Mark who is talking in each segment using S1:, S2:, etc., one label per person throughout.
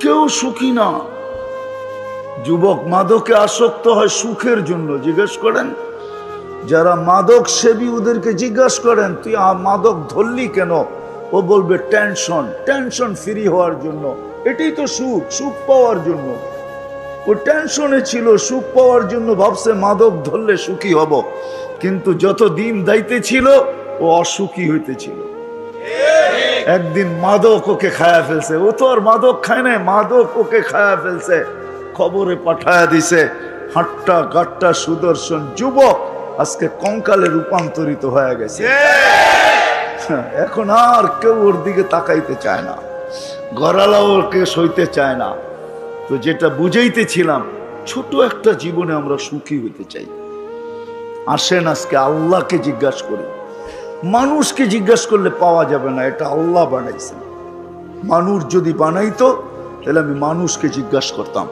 S1: কেউ সুখী না। যুবক মাদকে আসক্ত হয় সুখের জন্য। জিজ্ঞেস করেন যারা মাদক সেবী ওদেরকে জিজ্ঞাসা করেন তুই মাদক ধরলি কেন, ও বলবে টেনশন, টেনশন ফ্রি হওয়ার জন্য। এটাই তো সুখ, সুখ পাওয়ার জন্য। ও টেনশনে ছিল, সুখ পাওয়ার জন্য ভাবছে মাদক ধরলে সুখী হব, কিন্তু যত দিন দাইতে ছিল ও অসুখী হইতেছিল। একদিন মাদক ওকে খায়া ফেলছে। ও তো আর মাদক খায় না, মাদক ওকে খায়া ফেলছে, খবরে পাঠায়া দিছে। হাট্টা গাট্টা সুদর্শন যুবক আজকে কঙ্কালে রূপান্তরিত হয়ে গেছে। এখন আর কেউ ওর দিকে তাকাইতে চায় না, গড়ালা ওকে সইতে চায় না। তো যেটা বুঝাইতেছিলাম, ছোট একটা জীবনে আমরা সুখী হইতে চাই। আসেন আজকে আল্লাহকে জিজ্ঞাসা করি। মানুষকে জিজ্ঞাসা করলে পাওয়া যাবে না, এটা আল্লাহ বানাইছেন। মানুষ যদি বানাইতো তাহলে আমি মানুষকে জিজ্ঞাসা করতাম।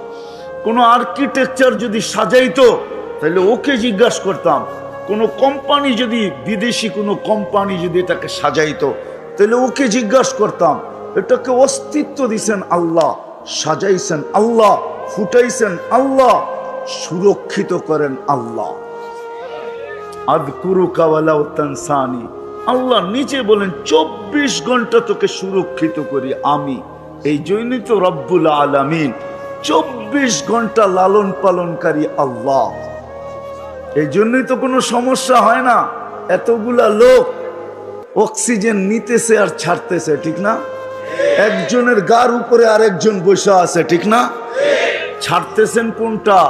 S1: কোনো আর্কিটেকচার যদি সাজাইতো তাহলে ওকে জিজ্ঞাসা করতাম। কোনো কোম্পানি যদি, বিদেশি কোনো কোম্পানি যদি এটাকে সাজাইতো তাহলে ওকে জিজ্ঞাসা করতাম। এটাকে অস্তিত্ব দিছেন আল্লাহ, সাজাইছেন আল্লাহ, ফুটাইছেন আল্লাহ, সুরক্ষিত করেন আল্লাহ। আযকুরুকা ওয়ালাউ তানসানি, আল্লাহ নিজে বলেন 24 ঘন্টা তোকে সুরক্ষিত করি আমি। এই জন্যই তো রব্বুল আলামিন, 24 ঘন্টা লালন পালনকারী আল্লাহ। এই জন্যই তো কোনো সমস্যা হয় না। এতগুলা লোক অক্সিজেন নিতেছে আর ছাড়তেছে, ঠিক না? একজনের গার উপরে আরেকজন বসে আছে, ঠিক না? ছাড়তেছেন কোনটা?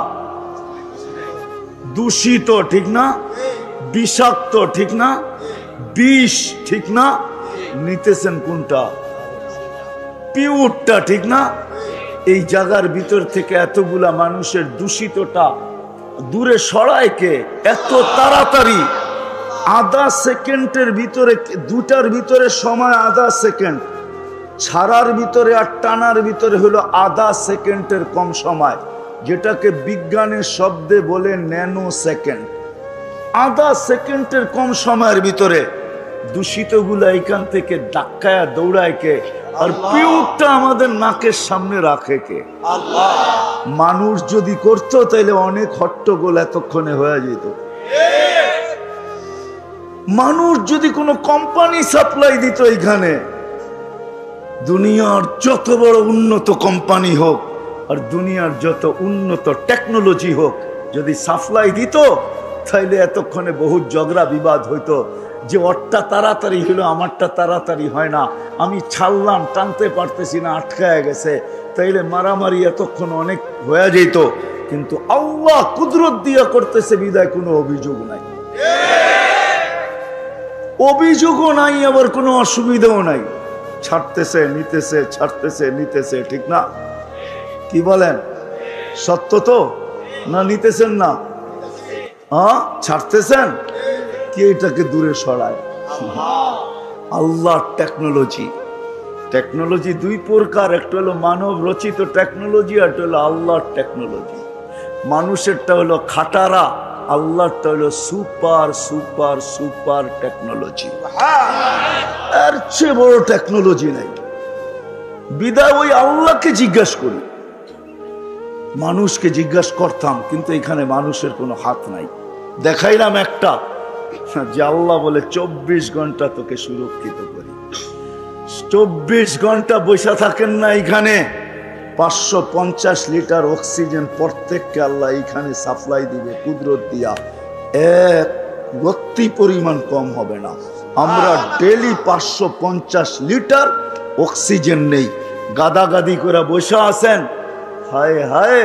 S1: দূষিত, ঠিক না? বিষাক্ত, ঠিক না? বিষ, ঠিক না? নিতেছেন কোনটা? পিউরটা, ঠিক না? এই জায়গার ভিতর থেকে এতগুলা মানুষের দূষিতটা দূরে সরায় কে? এত তাড়াতাড়ি আধা সেকেন্ডের ভিতরে, দুটার ভিতরে সময় আধা সেকেন্ড, ছাড়ার ভিতরে আর টানার ভিতরে হলো আধা সেকেন্ডের কম সময়, যেটাকে বিজ্ঞানের শব্দে বলে ন্যানো সেকেন্ড। আধা সেকেন্ডের কম সময়ের ভিতরে দূষিতগুলা এখান থেকে ধাক্কায়া দৌড়ায় কে? আর পিউরটা আমাদের নাকের সামনে রাখে কে? আল্লাহ। মানুষ যদি করতো তাহলে অনেক হট্টগোল এতক্ষণে হয়ে যেত। মানুষ যদি কোনো কোম্পানি সাপ্লাই দিত এখানে, দুনিয়ার যত বড় উন্নত কোম্পানি হোক আর দুনিয়ার যত উন্নত টেকনোলজি হোক, যদি সাপ্লাই দিত তাইলে এতক্ষণে বহু ঝগড়া বিবাদ হইতো, যে ওরটা তাড়াতাড়ি হলো আমারটা তাড়াতাড়ি হয় না, আমি ছাড়লাম টানতে পারতেছি না, আটকায় গেছে, তাইলে মারামারি এতক্ষণ অনেক হয়ে যেত। কিন্তু আল্লাহ কুদরত দিয়া করতেছে বিদায় কোনো অভিযোগ নাই, অভিযোগও নাই, আবার কোনো অসুবিধাও নাই। ছাড়তেছে নিতেছে, ছাড়তেছে নিতেছে, ঠিক না? কি বলেন? সত্য তো না? নিতেছেন না? হ্যাঁ, ছাড়তেছেন কি? এটাকে দূরে সরায় আল্লাহ। টেকনোলজি, টেকনোলজি দুই প্রকার, একটা হলো মানব রচিত টেকনোলজি, আর একটা হলো আল্লাহর টেকনোলজি। মানুষেরটা হলো খাটারা, আল্লাহরটা হলো সুপার সুপার সুপার টেকনোলজি। এর চেয়ে বড় টেকনোলজি নাই। বিদায় ওই আল্লাহকে জিজ্ঞাসা করি। মানুষকে জিজ্ঞাসা করতাম, কিন্তু এখানে মানুষের কোনো হাত নাই। দেখাইলাম একটা, যে আল্লাহ বলে 24 ঘন্টা তোকে সুরক্ষিত করি। 24 ঘন্টা বসে থাকেন না এখানে। 550 লিটার অক্সিজেন প্রত্যেককে আল্লাহ এখানে সাপ্লাই দিবে কুদরত দিয়া, এক গতি পরিমাণ কম হবে না। আমরা ডেলি 550 লিটার অক্সিজেন নেই। গাদাগাদি করে বসে আছেন। হায় হায়,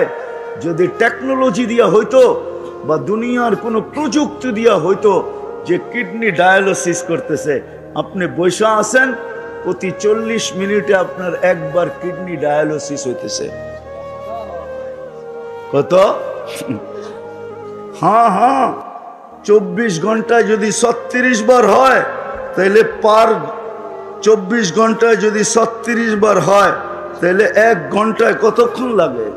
S1: যদি টেকনোলজি দিয়া হইতো বা দুনিয়ার কোনো প্রযুক্তি দিয়া হইতো, যে কিডনি ডায়ালিসিস করতেছে, আপনি বসে আছেন, প্রতি 40 মিনিটে আপনার একবার কিডনি ডায়ালিসিস হইতেছে। কত? হ্যাঁ হ্যাঁ, 24 ঘন্টায় যদি 36 বার হয়, তাহলে পার 24 ঘন্টায় যদি 36 বার হয়, তাহলে 1 ঘন্টায় কতক্ষণ লাগে?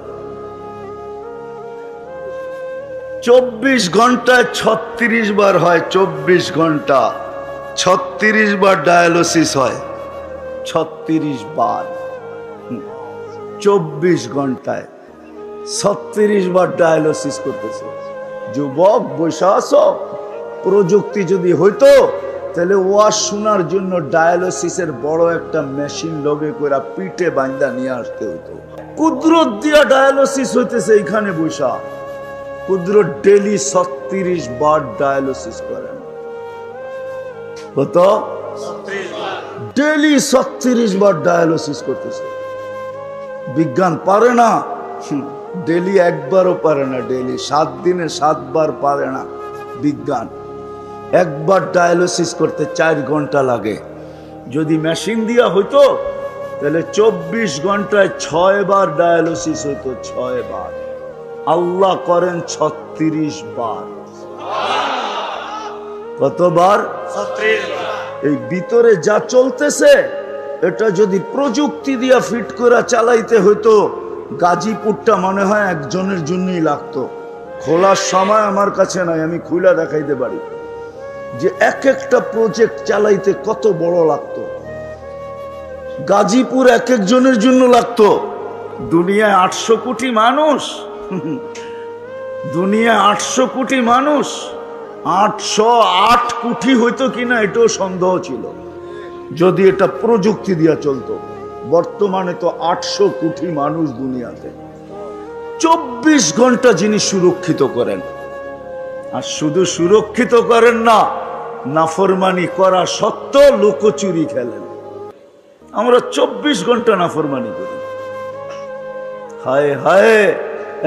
S1: 24 ঘন্টায় 36 বার হয়। 24 ঘন্টা 36 বার ডায়ালিসিস হয়। 36 বার 24 ঘন্টায় 36 বার ডায়ালিসিস করতেছে। যুবক বৈশা আছো, প্রযুক্তি যদি হইতো তাহলে ওয়াজ শোনার জন্য ডায়ালিসিসের বড় একটা মেশিন লগে করে পিঠে বান্ধা নিয়ে আসতে হইতো। কুদরত দিয়া ডায়ালিসিস হইতেছে এইখানে বৈশা। কুদরত ডেলি 36 বার ডায়ালিসিস করেন। কত? ডেলি 36 বার ডায়ালিসিস করতেছে। বিজ্ঞান পারে না, ডেলি একবারও পারে না, ডেলি 7 দিনে 7 বার পারে না বিজ্ঞান। একবার ডায়ালিসিস করতে 4 ঘন্টা লাগে। যদি মেশিন দিয়া হইতো তাহলে 24 ঘন্টায় 6 বার ডায়ালিসিস হইতো, 6 বার। আল্লাহ করেন 36 বার। কতবার? 36 বার। এই ভিতরে যা চলতেছে এটা যদি প্রযুক্তি দিয়া ফিট করে চালাইতে হইতো, গাজীপুরটা মনে হয় একজনের জন্যই লাগতো। খোলার সময় আমার কাছে নাই, আমি খুলে দেখাইতে পারি যে এক একটা প্রজেক্ট চালাইতে কত বড় লাগতো। গাজীপুর এক একজনের জন্য লাগতো। দুনিয়ায় 800 কোটি মানুষ, দুনিয়ায় 800 কোটি মানুষ, 808 কোটি হইতো কিনা এটাও সন্দেহ ছিল যদি এটা প্রযুক্তি দিয়া চলতো। বর্তমানে তো 800 কোটি মানুষ দুনিয়াতে। 24 ঘন্টা যিনি সুরক্ষিত করেন, আর শুধু সুরক্ষিত করেন না, নাফরমানি করা সত্ত্বেও লুকোচুরি খেলেন। আমরা 24 ঘন্টা নাফরমানি করি। হায় হায়,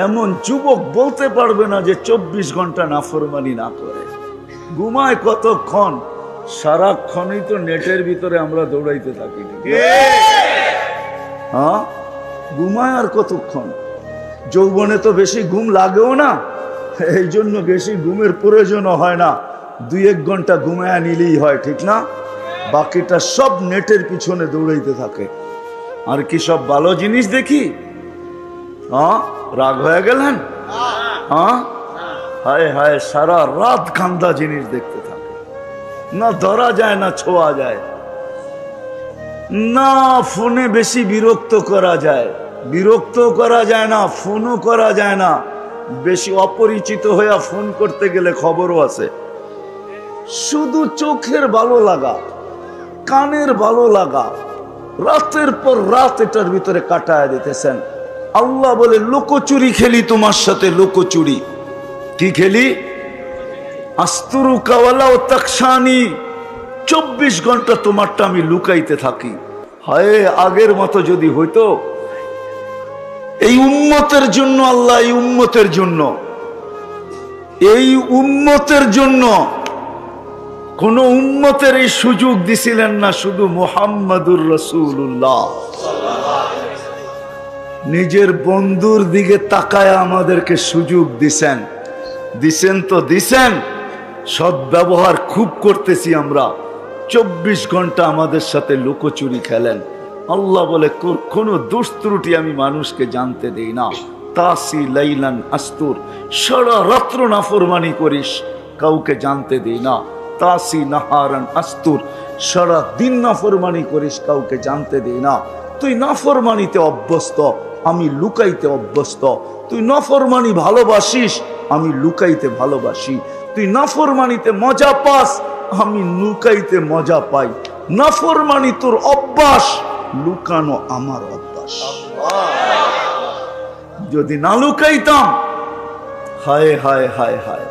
S1: এমন যুবক বলতে পারবে না যে 24 ঘন্টা নাফরমানি না করে। ঘুমায় কতক্ষণ? সারাক্ষণই তো নেটের ভিতরে আমরা দৌড়াইতে থাকি। হ্যাঁ, ঘুমায় আর কতক্ষণ? যৌবনে তো বেশি ঘুম লাগেও না, এই জন্য বেশি ঘুমের প্রয়োজনও হয় না। 2-1 ঘন্টা ঘুমায় নিলেই হয়, ঠিক না? বাকিটা সব নেটের পিছনে দৌড়াইতে থাকে। আর কি সব ভালো জিনিস দেখি? হ্যাঁ, রাগ হয়ে গেলেন? হ্যাঁ, হায় হায়, সারা রাত গান্দা জিনিস দেখতে থাকে। না ধরা যায় না ছোঁয়া যায়, না ফোনে বেশি বিরক্ত করা যায়, বিরক্ত করা যায় না, ফোনও করা যায় না। বেশি অপরিচিত হয়ে ফোন করতে গেলে খবরও আছে। শুধু চোখের ভালো লাগা, কানের ভালো লাগা, রাতের পর রাত এটার ভিতরে কাটায় দিতেছেন। আল্লাহ বলে লুকোচুরি খেলি তোমার সাথে, লুকোচুরি। কি খেলি? আস্তুরু কাওয়ালা ও তাকসানি। 24 ঘন্টা তোমারটা আমি লুকাইতে থাকি। হায়, আগের মতো যদি হইতো। এই উম্মতের জন্য আল্লাহ, এই উম্মতের জন্য, এই উম্মতের জন্য কোন উম্মতের এই সুযোগ দিছিলেন না, শুধু মুহাম্মাদুর রাসূলুল্লাহ নিজের বন্ধুর দিকে তাকায় আমাদেরকে সুযোগ দিছেন। দিছেন তো দিছেন, সদ্ব্যবহার খুব করতেছি আমরা। 24 ঘন্টা আমাদের সাথে লুকোচুরি খেলেন। আল্লাহ বলে কোনো দোষ ত্রুটি আমি মানুষকে জানতে দেই না। তাসি লাইলান আস্তুর, সারা রাত্র নাফরমানি করিস, কাউকে জানতে দেই না। তাসি নাহারান আস্তুর, সারা দিন নাফরমানি করিস, কাউকে জানতে দেই না। তুই নাফরমানিতে অভ্যস্ত, আমি লুকাইতে অভ্যস্ত। তুই নাফরমানি ভালোবাসিস, আমি লুকাইতে ভালোবাসি। তুই নাফরমানিতে মজা পাস, আমি লুকাইতে মজা পাই। নাফরমানি তোর অভ্যাস, লুকানো আমার অভ্যাস। যদি না লুকাইতাম, হায় হায় হায় হায়,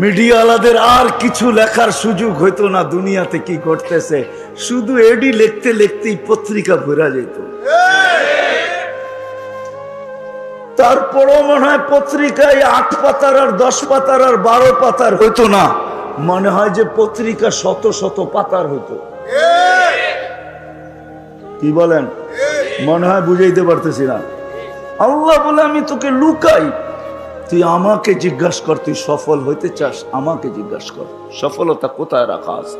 S1: মিডিয়াওয়ালাদের আর কিছু লেখার সুযোগ হইতো না দুনিয়াতে কি ঘটতেছে। শুধু এডি লিখতে লিখতেই পত্রিকা ভরা যেত। তারপরও মনে হয় পত্রিকায় 8 পাতার আর 10 পাতার আর 12 পাতার হইতো না, মনে হয় যে পত্রিকা শত শত পাতার হইতো। কি বলেন? মনে হয় বুঝাইতে পারতেছি না। আল্লাহ বলে আমি তোকে লুকাই, তুই আমাকে জিজ্ঞাসা কর, তুই সফল হইতে চাস, আমাকে জিজ্ঞাসা কর সফলতা কোথায় রাখা আছে।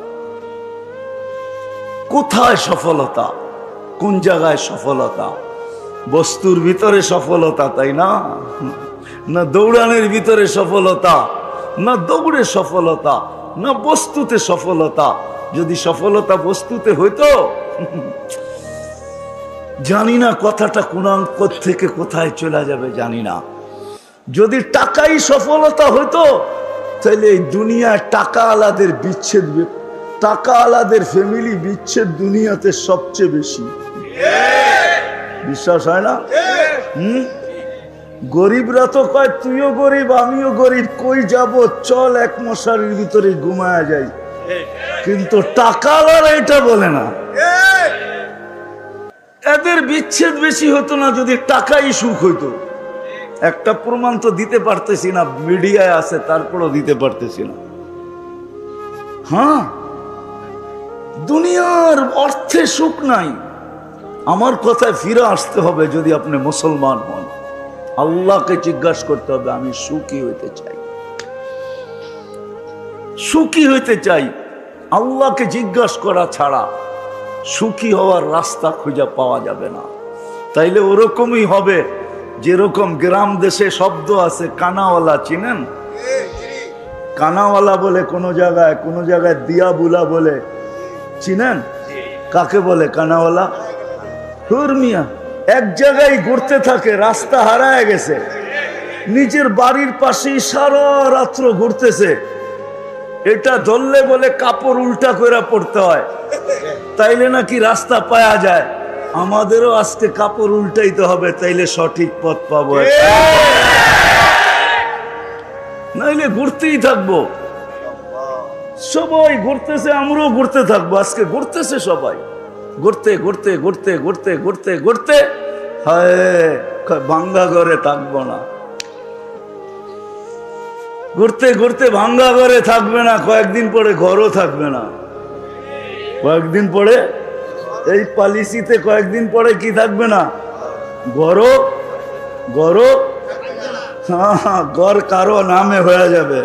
S1: কোথায় সফলতা? কোন জায়গায় সফলতা? বস্তুর ভিতরে সফলতা, তাই না? না দৌড়ানোর ভিতরে সফলতা, না দৌড়ে সফলতা, না বস্তুতে সফলতা। যদি সফলতা বস্তুতে হইতো জানি না কথাটা কোন থেকে কোথায় চলে যাবে জানি না। যদি টাকাই সফলতা হতো তাহলে এই দুনিয়ায় টাকা আলাদের বিচ্ছেদ, টাকা আলাদের ফ্যামিলি বিচ্ছেদ দুনিয়াতে সবচেয়ে বেশি। বিশ্বাস হয় না? গরিবরা তো কয় তুইও গরিব আমিও গরিব, কই যাব, চল এক মশারির ভিতরে ঘুমায়া যাই। কিন্তু টাকাওয়ালা এটা বলে না। এদের বিচ্ছেদ বেশি হতো না যদি টাকাই সুখ হইতো। একটা প্রমাণ তো দিতে পারতেছি না, মিডিয়ায় আছে তারপরও দিতে পারতেছি না। হ্যাঁ, দুনিয়ার অর্থে সুখ নাই। আমার কথায় ফিরে আসতে হবে। যদি আপনি মুসলমান হন, আল্লাহকে জিজ্ঞাসা করতে হবে আমি সুখী হইতে চাই, সুখী হইতে চাই। আল্লাহকে জিজ্ঞাসা করা ছাড়া সুখী হওয়ার রাস্তা খুঁজে পাওয়া যাবে না। তাইলে ওরকমই হবে যেরকম গ্রাম দেশে শব্দ আছে কানাওয়ালা, চিনেন? কানাওয়ালা বলে কোন জায়গায় দিয়া বুলা বলে, চিনেন? কাকে বলে কানাওয়ালা? হুরমিয়া এক জায়গায় ঘুরতে থাকে, রাস্তা হারায় গেছে, নিজের বাড়ির পাশেই সারা রাত্র ঘুরতেছে। এটা ধরলে বলে কাপড় উল্টা করে পড়তে হয়, তাইলে নাকি রাস্তা পাওয়া যায়। আমাদেরও আজকে কাপড় উল্টাইতে হবে, তাইলে সঠিক পথ পাবো, নাইলে ঘুরতেই থাকবো। সবাই ঘুরতেছে, আমরাও ঘুরতে থাকবো। আজকে ঘুরতেছে সবাই, ঘুরতে ঘুরতে ঘুরতে ঘুরতে ঘুরতে ঘুরতে হায় ভাঙ্গা ঘরে থাকবো না। ঘুরতে ঘুরতে ভাঙ্গা ঘরে থাকবে না, কয়েকদিন পরে ঘরও থাকবে না। কয়েকদিন পরে এই পলিসিতে কয়েকদিন পরে কি থাকবে না? ঘরও ঘর কারো নামে হয়ে যাবে।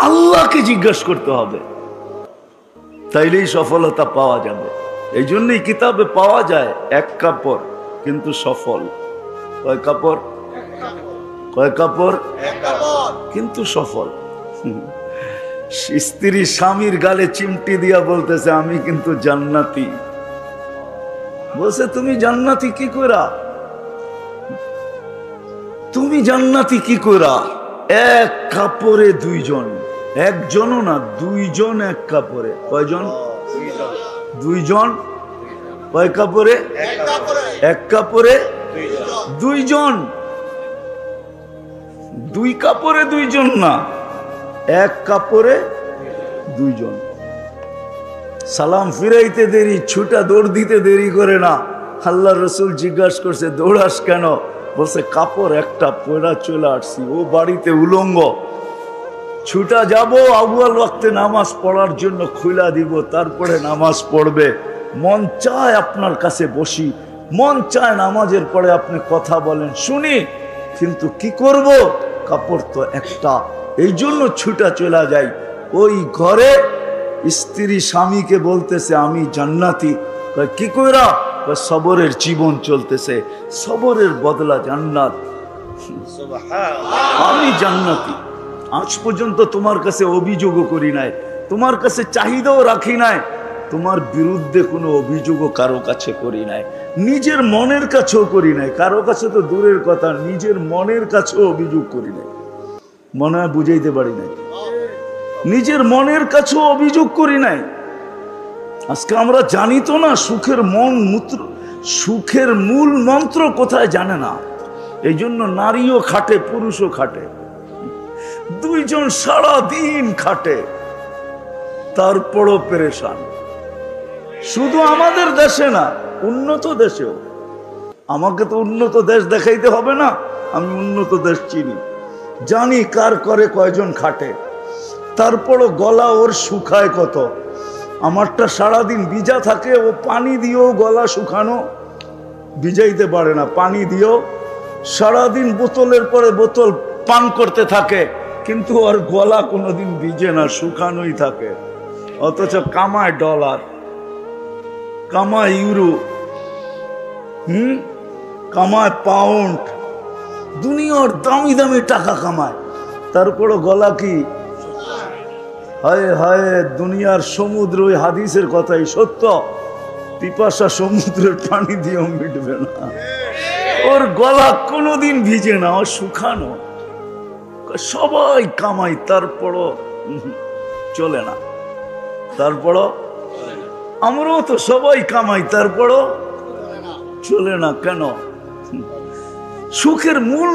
S1: আল্লাহকে জিজ্ঞাসা করতে হবে, তাইলেই সফলতা পাওয়া যাবে। এই জন্যই কিতাবে পাওয়া যায় এক কাপড় কিন্তু সফল। কয় কাপড়? কয় কাপড়? কিন্তু সফল। স্ত্রী স্বামীর গালে চিমটি দিয়া বলতেছে আমি কিন্তু জান্নাতি। বলছে তুমি জান্নাতি কি কইরা? তুমি জান্নাতি কি কইরা? এক কাপড়ে দুইজন, একজনও না দুইজন এক কাপড়ে। কয়জন? দুইজন। কয় কাপড়ে? এক কাপড়ে দুইজন। দুই কাপড়ে দুইজন না, এক কাপড়ে দুইজন। সালাম ফিরাইতে দেরি, ছুটা দৌড় দিতে দেরি করে না। আল্লাহ রসুল জিজ্ঞাসা করছে দৌড়াস কেন? বলছে কাপড় একটা পয়লা চলে আসছি, ও বাড়িতে উলঙ্গ। ছুটা যাব আউয়াল ওয়াক্তে নামাজ পড়ার জন্য, খুলা দিব, তারপরে নামাজ পড়বে। মন চায় আপনার কাছে বসি, মন চায় নামাজের পরে আপনি কথা বলেন শুনি, কিন্তু কি করব? কাপড় তো একটা, এই জন্য ছুটা চলে যাই। ওই ঘরে স্ত্রী স্বামীকে বলতেছে আমি জান্নাতি। কি কইরা? সবরের জীবন চলতেছে, সবরের বদলা জান্নাত। আমি জান্নাতি। আজ পর্যন্ত তোমার কাছে অভিযোগও করি নাই, তোমার কাছে চাহিদাও রাখি নাই, তোমার বিরুদ্ধে কোনো অভিযোগও কারো কাছে করি নাই, নিজের মনের কাছেও করি নাই। কারো কাছে তো দূরের কথা, নিজের মনের কাছেও অভিযোগ করি নাই। মনে হয় বুঝাইতে পারি নাই। নিজের মনের কাছেও অভিযোগ করি নাই। আজকে আমরা জানি তো না সুখের সুখের মূল মন্ত্র কোথায় জানে না। এই জন্য নারীও খাটে, পুরুষও খাটে, দুইজন সারা দিন খাটে, তারপরও পেরেশান। শুধু আমাদের দেশে না, উন্নত দেশেও। আমাকে তো উন্নত দেশ দেখাইতে হবে না, আমি উন্নত দেশ চিনি, জানি কার করে কয়জন খাটে। তারপরও গলা ওর শুকায় কত। আমারটা সারাদিন ভিজা থাকে, ও পানি দিয়েও গলা শুকানো ভিজাইতে পারে না, পানি দিয়েও সারাদিন বোতলের পরে বোতল পান করতে থাকে, কিন্তু ওর গলা কোনোদিন ভিজে না, শুকানোই থাকে। অথচ কামায় ডলার, কামায় ইউরো, কামায় পাউন্ড, দুনিয়ার দামি দামি টাকা কামায়, তারপরও গলা কি? হায় হায়, দুনিয়ার সমুদ্র। ওই হাদিসের কথাই সত্য। পিপাসা সমুদ্রের পানি দিয়েও মিটবে না। ওর গলা কোনোদিন ভিজে না, ও শুকানো। সবাই কামাই, তারপরও চলে না। তারপরও আমরাও তো সবাই কামাই, তারপরও চলে না কেন? সুখের মূল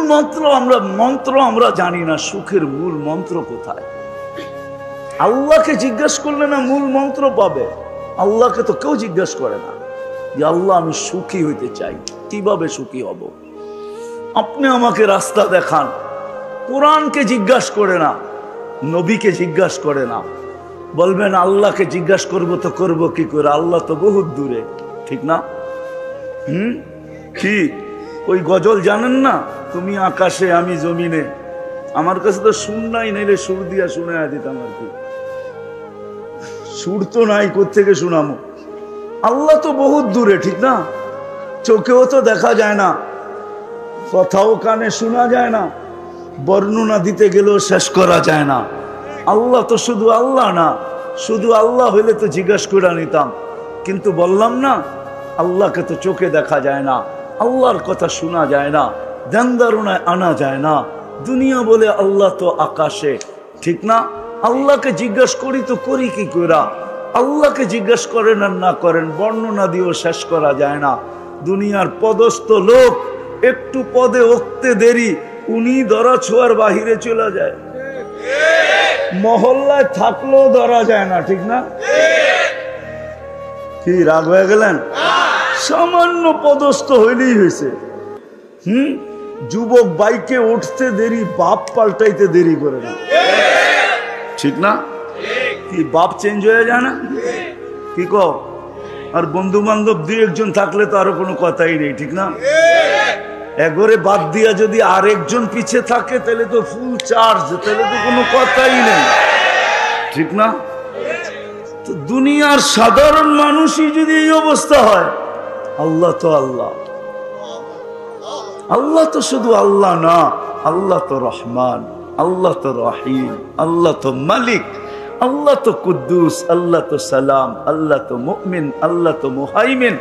S1: মন্ত্র আমরা জানি না। সুখের মূল মন্ত্র কোথায়? আল্লাহকে জিজ্ঞাসা করলে না মূল মন্ত্র পাবে। আল্লাহকে তো কেউ জিজ্ঞাসা করে না যে আল্লাহ আমি সুখী হইতে চাই, কিভাবে সুখী হব? আপনি আমাকে রাস্তা দেখান। কোরআনকে জিজ্ঞাসা করে না, নবীকে জিজ্ঞাসা করে না। বলবেন আল্লাহকে জিজ্ঞাসা করবো তো করবো কি করে? আল্লাহ তো বহুত দূরে, ঠিক না? কি ওই গজল জানেন না, তুমি আকাশে আমি জমিনে? আমার কাছে তো সুর নাই, নাইলে সুর দিয়া শুনে দিতাম আর কি। সুর তো নাই, কোত্থেকে শুনামো? আল্লাহ তো বহুত দূরে, ঠিক না? চোখেও তো দেখা যায় না, কথাও কানে শোনা যায় না, বর্ণনা দিতে গেলেও শেষ করা যায় না। আল্লাহ তো শুধু আল্লাহ না, শুধু আল্লাহ হইলে তো জিজ্ঞাসা করে নিতাম। কিন্তু বললাম না, আল্লাহকে তো চোখে দেখা যায় না, আল্লাহর কথা শোনা যায় না, ধ্যান ধারণায় আনা যায় না। দুনিয়া বলে আল্লাহ তো আকাশে, ঠিক না? আল্লাহকে জিজ্ঞাসা করি তো করি কি করা? আল্লাহকে জিজ্ঞাসা করেন আর না করেন, বর্ণনা দিয়েও শেষ করা যায় না। দুনিয়ার পদস্থ লোক একটু পদে উঠতে দেরি, উনি ধরা ছোঁয়ার বাহিরে চলে যায়। মহল্লায় থাকলেও ধরা যায় না, ঠিক না? কি রাগ হয়ে গেলেন? সামান্য পদস্থ হইলেই হয়েছে। যুবক বাইকে উঠতে দেরি, বাপ পাল্টাইতে দেরি করে না, ঠিক না? কি বাপ চেঞ্জ হয়ে যায় না? কি কো? আর বন্ধু বান্ধব দুই একজন থাকলে তো আরো কোনো কথাই নেই, ঠিক না? একবারে বাদ দিয়া যদি আরেকজন পিছে থাকে তাহলে তো ফুল চার্জ, তাহলে তো কোনো কথাই নেই, ঠিক না? তো দুনিয়ার সাধারণ মানুষই যদি এই অবস্থা হয়, আল্লাহ তো আল্লাহ। আল্লাহ তো শুধু আল্লাহ না, আল্লাহ তো রহমান, আল্লাহ তো রহিম, আল্লাহ তো মালিক, আল্লাহ তো কুদ্দুস, আল্লাহ তো সালাম, আল্লাহ তো মুমিন, আল্লাহ তো মুহাইমিন,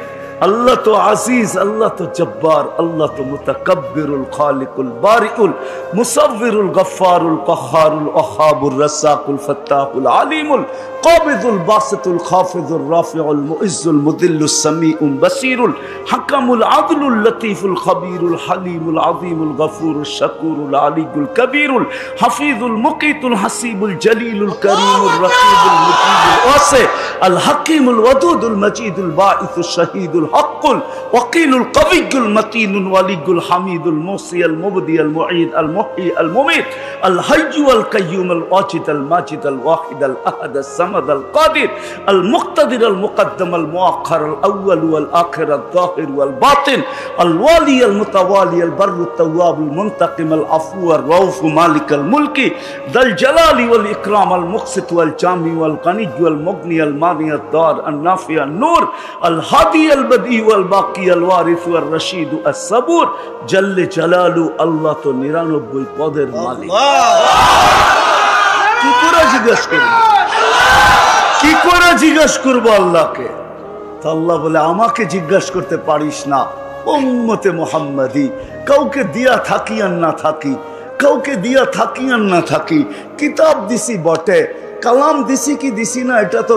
S1: আল্লাহ তো আজিজ, আল্লাহ তো জব্বার, আল্লাহ তো মুতাকাব্বিরুল খালিকুল বারিউল মুসাవ్বিরুল গফফারুল কাহ্হারুল ওয়াহাবুর রাসাকুল ফাত্তাহুল আলিমুল কাবিদুল বাসিতুল খাফিদুর রাফিউল মুইজ্জুল মুদিল্লুস সামিউল বাসিরুল হাকামুল আদলুল লতীফুল খবীরুল হালিমুল আযীমুল গফুরুশ শাকুরুল আলিয়ুল কবীরুল হাফিজুল মুকিতুল হাসিবুল জলিলুল করিমুর রকিবুল মুজিবুল ওয়াসি আল হাকিমুল ওয়াদুদুল মজিদুল বাঈসুশ শাহীদুল হকুল ওয়াকিলুল কবিয়ুল মতিনুল ওয়ালিয়ুল হামিদুল মুসি আল মুবদি আল মুঈদ আল মুহয়ি আল মুমীত আল হাইয়্যু আল কাইয়্যুম আল ওয়াজিদ আল মাজিদ আল ওয়াহিদ আল আহাদ আল সামাদ আল কাদির আল মুক্তাদির আল মুকদ্দম আল মুআখ্খার আল আউয়াল ওয়াল আখির আল যাহির ওয়াল বাতিন আল ওয়ালি আল মুতাওয়ালি আল বাররু তাওয়াব আল মুনতাকিম আল আফু আর রাউফ মালিক আল মুলকি দাল জালালি ওয়াল ইকরাম আল মুকসিত ওয়াল জামি ওয়াল গনি ওয়াল মুগনি আল মানি আল দার আল নাফি আল নূর আল হাদি আল বদি ওয়াল বাকি আল ওয়ারিস ওয়াল রশিদ আল সাবুর জাল্লে জালালু। আল্লাহ তো 99 পদের মালিক। কি করে জিজ্ঞেস করব? কি করে জিজ্ঞেস করব আল্লাহকে? তো আল্লাহ বলে আমাকে জিজ্ঞাসা করতে পারিস না, উম্মতে মুহাম্মাদি। কাউকে দিয়া থাকি আর না থাকি, কাউকে দিয়া থাকি আর না থাকি, কিতাব দিছি বটে, কালাম দিছি কি দিছি না এটা তো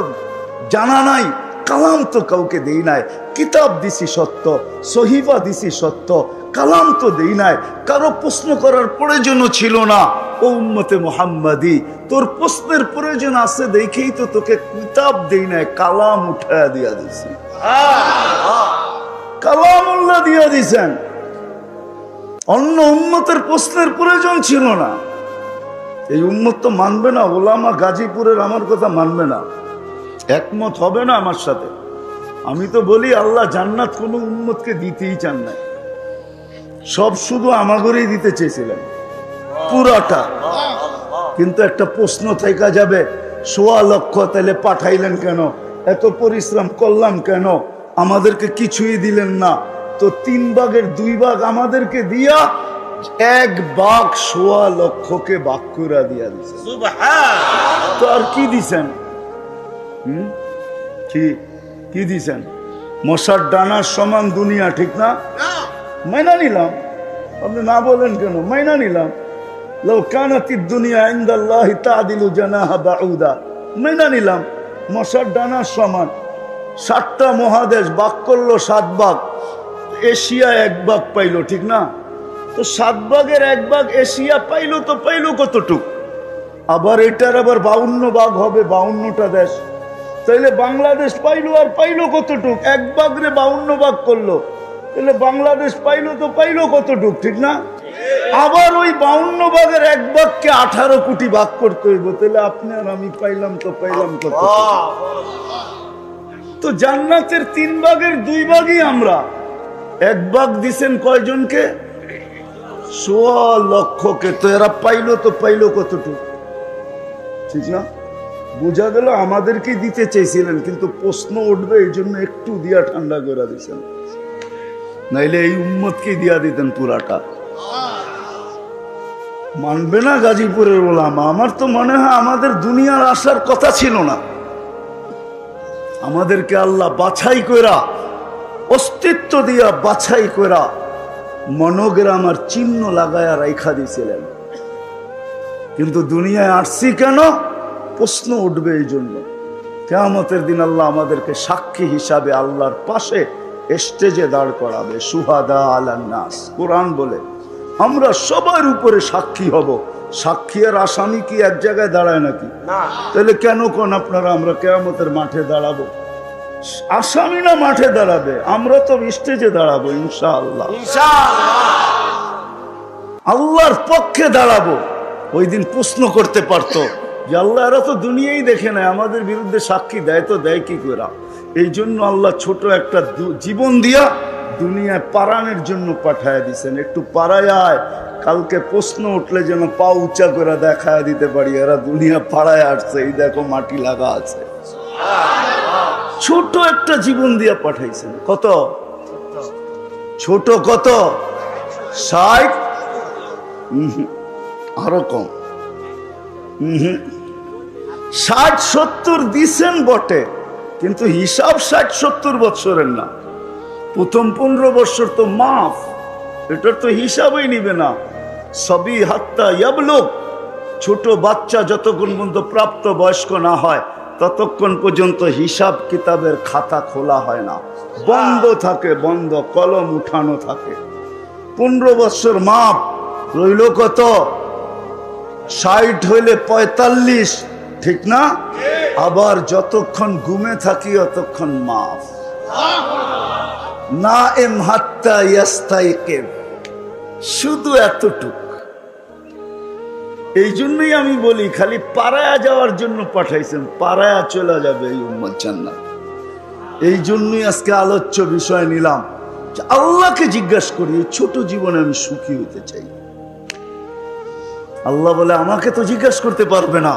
S1: জানা নাই। কালাম তো কাউকে দেই নাই, কিতাব দিছি সত্য, সহিফা দিছি সত্য, কালাম তো দেই নাই। কারো প্রশ্ন করার প্রয়োজনও ছিল না। ও উম্মতে মুহাম্মাদি, তোর প্রশ্নের প্রয়োজন আছে দেখেই তো তোকে কিতাব দেই নাই, কালাম উঠায়া দিয়া দিছি। কালামুল্লাহ দিয়া দিছেন। অন্য উম্মতের প্রশ্নের প্রয়োজন ছিল না। এই উম্মত তো মানবে না, ওলামা গাজীপুরের আমার কথা মানবে না, একমত হবে না আমার সাথে। আমি তো বলি আল্লাহ জান্নাত কোনো উম্মতকে দিতেই চান না, সব শুধু আমাগরেই দিতে চেয়েছিলেন পুরাটা। কিন্তু একটা প্রশ্ন থেকে যাবে, ১.৫ লক্ষ তাহলে পাঠাইলেন কেন? এত পরিশ্রম করলাম কেন? আমাদেরকে কিছুই দিলেন না। তো 3 ভাগের 2 ভাগ আমাদেরকে দিয়া 1 ভাগ ১.৫ লক্ষকে ভাগ করে দিয়া দিয়েছেন। তো আর কি দিছেন? কি দিছেন? মশার ডানার সমান দুনিয়া, ঠিক না? মাইনা নিলাম, আপনি না বলেন কেন? মাইনা নিলাম। লাউ কানাতিদ দুনিয়া ইনদাল্লাহি তা'দিলু জানাহা বাউদা, মাইনা নিলাম মশার ডানার সমান। 7টা মহাদেশ ভাগ করলো, 7 ভাগ, এশিয়া 1 ভাগ পাইলো, ঠিক না? তো 7 ভাগের 1 ভাগ এশিয়া পাইলো, তো পাইলো কতটুক? আবার এটার আবার 52 ভাগ হবে, 52টা দেশ। তাইলে বাংলাদেশ পাইলো, আর পাইলো কতটুক? 1 ভাগ রে 52 ভাগ করলো, তাহলে বাংলাদেশ পাইলো, তো পাইলো কতটুক, ঠিক না? আবার ওই 52 ভাগের 1 ভাগকে 18 কোটি ভাগ করতে হইব, তাহলে আপনি আর আমি পাইলাম, তো পাইলাম কত? তো জান্নাতের 3 ভাগের 2 ভাগই আমরা। 1 ভাগ দিছেন কয়জনকে? 1.25 লক্ষকে। তো এরা পাইলো, তো পাইলো কতটুক, ঠিক না? বোঝা গেল আমাদেরকে দিতে চেয়েছিলেন, কিন্তু প্রশ্ন উঠবে এই জন্য একটু দিয়া ঠান্ডা করে দিচ্ছেন, নাইলে এই উম্মতকে দিয়া দিতেন পুরাটা। মানবে না গাজীপুরের ওলামা। আমার তো মনে হয় আমাদের দুনিয়ার আসার কথা ছিল না। আমাদেরকে আল্লাহ বাছাই কইরা, অস্তিত্ব দিয়া বাছাই কইরা মনোগ্রাম আর চিহ্ন লাগায়া রাইখা দিয়েছিলেন। কিন্তু দুনিয়ায় আসছি কেন? প্রশ্ন উঠবে এই জন্য। কিয়ামতের দিন আল্লাহ আমাদেরকে সাক্ষী হিসাবে আল্লাহর পাশে স্টেজে দাঁড় করাবে। সুহাদা আলান নাস, কোরআন বলে আমরা সবার উপরে সাক্ষী হব। সাক্ষী আর আসামি কি এক জায়গায় দাঁড়ায় নাকি? তাহলে কেন কোন আপনারা আমরা কিয়ামতের মাঠে দাঁড়াবো? আসামি না মাঠে দাঁড়াবে, আমরা তো স্টেজে দাঁড়াবো ইনশাআল্লাহ। আল্লাহর পক্ষে দাঁড়াবো। ওই দিন প্রশ্ন করতে পারতো যে আল্লাহ, এরা তো দুনিয়াই দেখে নাই, আমাদের বিরুদ্ধে সাক্ষী দেয় তো দেয় কি করে? এই জন্য আল্লাহ ছোট একটা জীবন দিয়া দুনিয়ায় পারানের জন্য পাঠায় দিছেন। একটু পাড়ায় আয়, কালকে প্রশ্ন উঠলে যেন পা উঁচা করে দেখায় দিতে পারি এরা দুনিয়া পাড়ায় আসছে, এই দেখো মাটি লাগা আছে। ছোট একটা জীবন দিয়া পাঠাইছেন। কত ছোট? কত? 60? আরো কম। 60-70 দিছেন বটে, কিন্তু হিসাব 60-70 বছরের না। প্রথম 15 বছর তো মাফ, এটার তো হিসাবই নিবে না। সবই হাত্তা ইয়াবলুগ, ছোট বাচ্চা যতক্ষণ পর্যন্ত প্রাপ্ত বয়স্ক না হয় ততক্ষণ পর্যন্ত হিসাব কিতাবের খাতা খোলা হয় না, বন্ধ থাকে, বন্ধ, কলম উঠানো থাকে। 15 বছর মাপ রইল কত? 60 হইলে 45, ঠিক না? আবার যতক্ষণ ঘুমে থাকি অতক্ষণ মাফ। না এম হাত্তা ইয়াস্তাইকিব, শুধু এতটুক। এই জন্যই আমি বলি খালি পাড়ায়া যাওয়ার জন্য পাঠাইছেন, পাড়ায়া চলে যাবে এই উম্মত জান্নাত। এই জন্যই আজকে আলোচ্য বিষয় নিলাম যে আল্লাহকে জিজ্ঞাসা করি, এই ছোট জীবনে আমি সুখী হতে চাই। আল্লাহ বলে আমাকে তো জিজ্ঞাসা করতে পারবে না,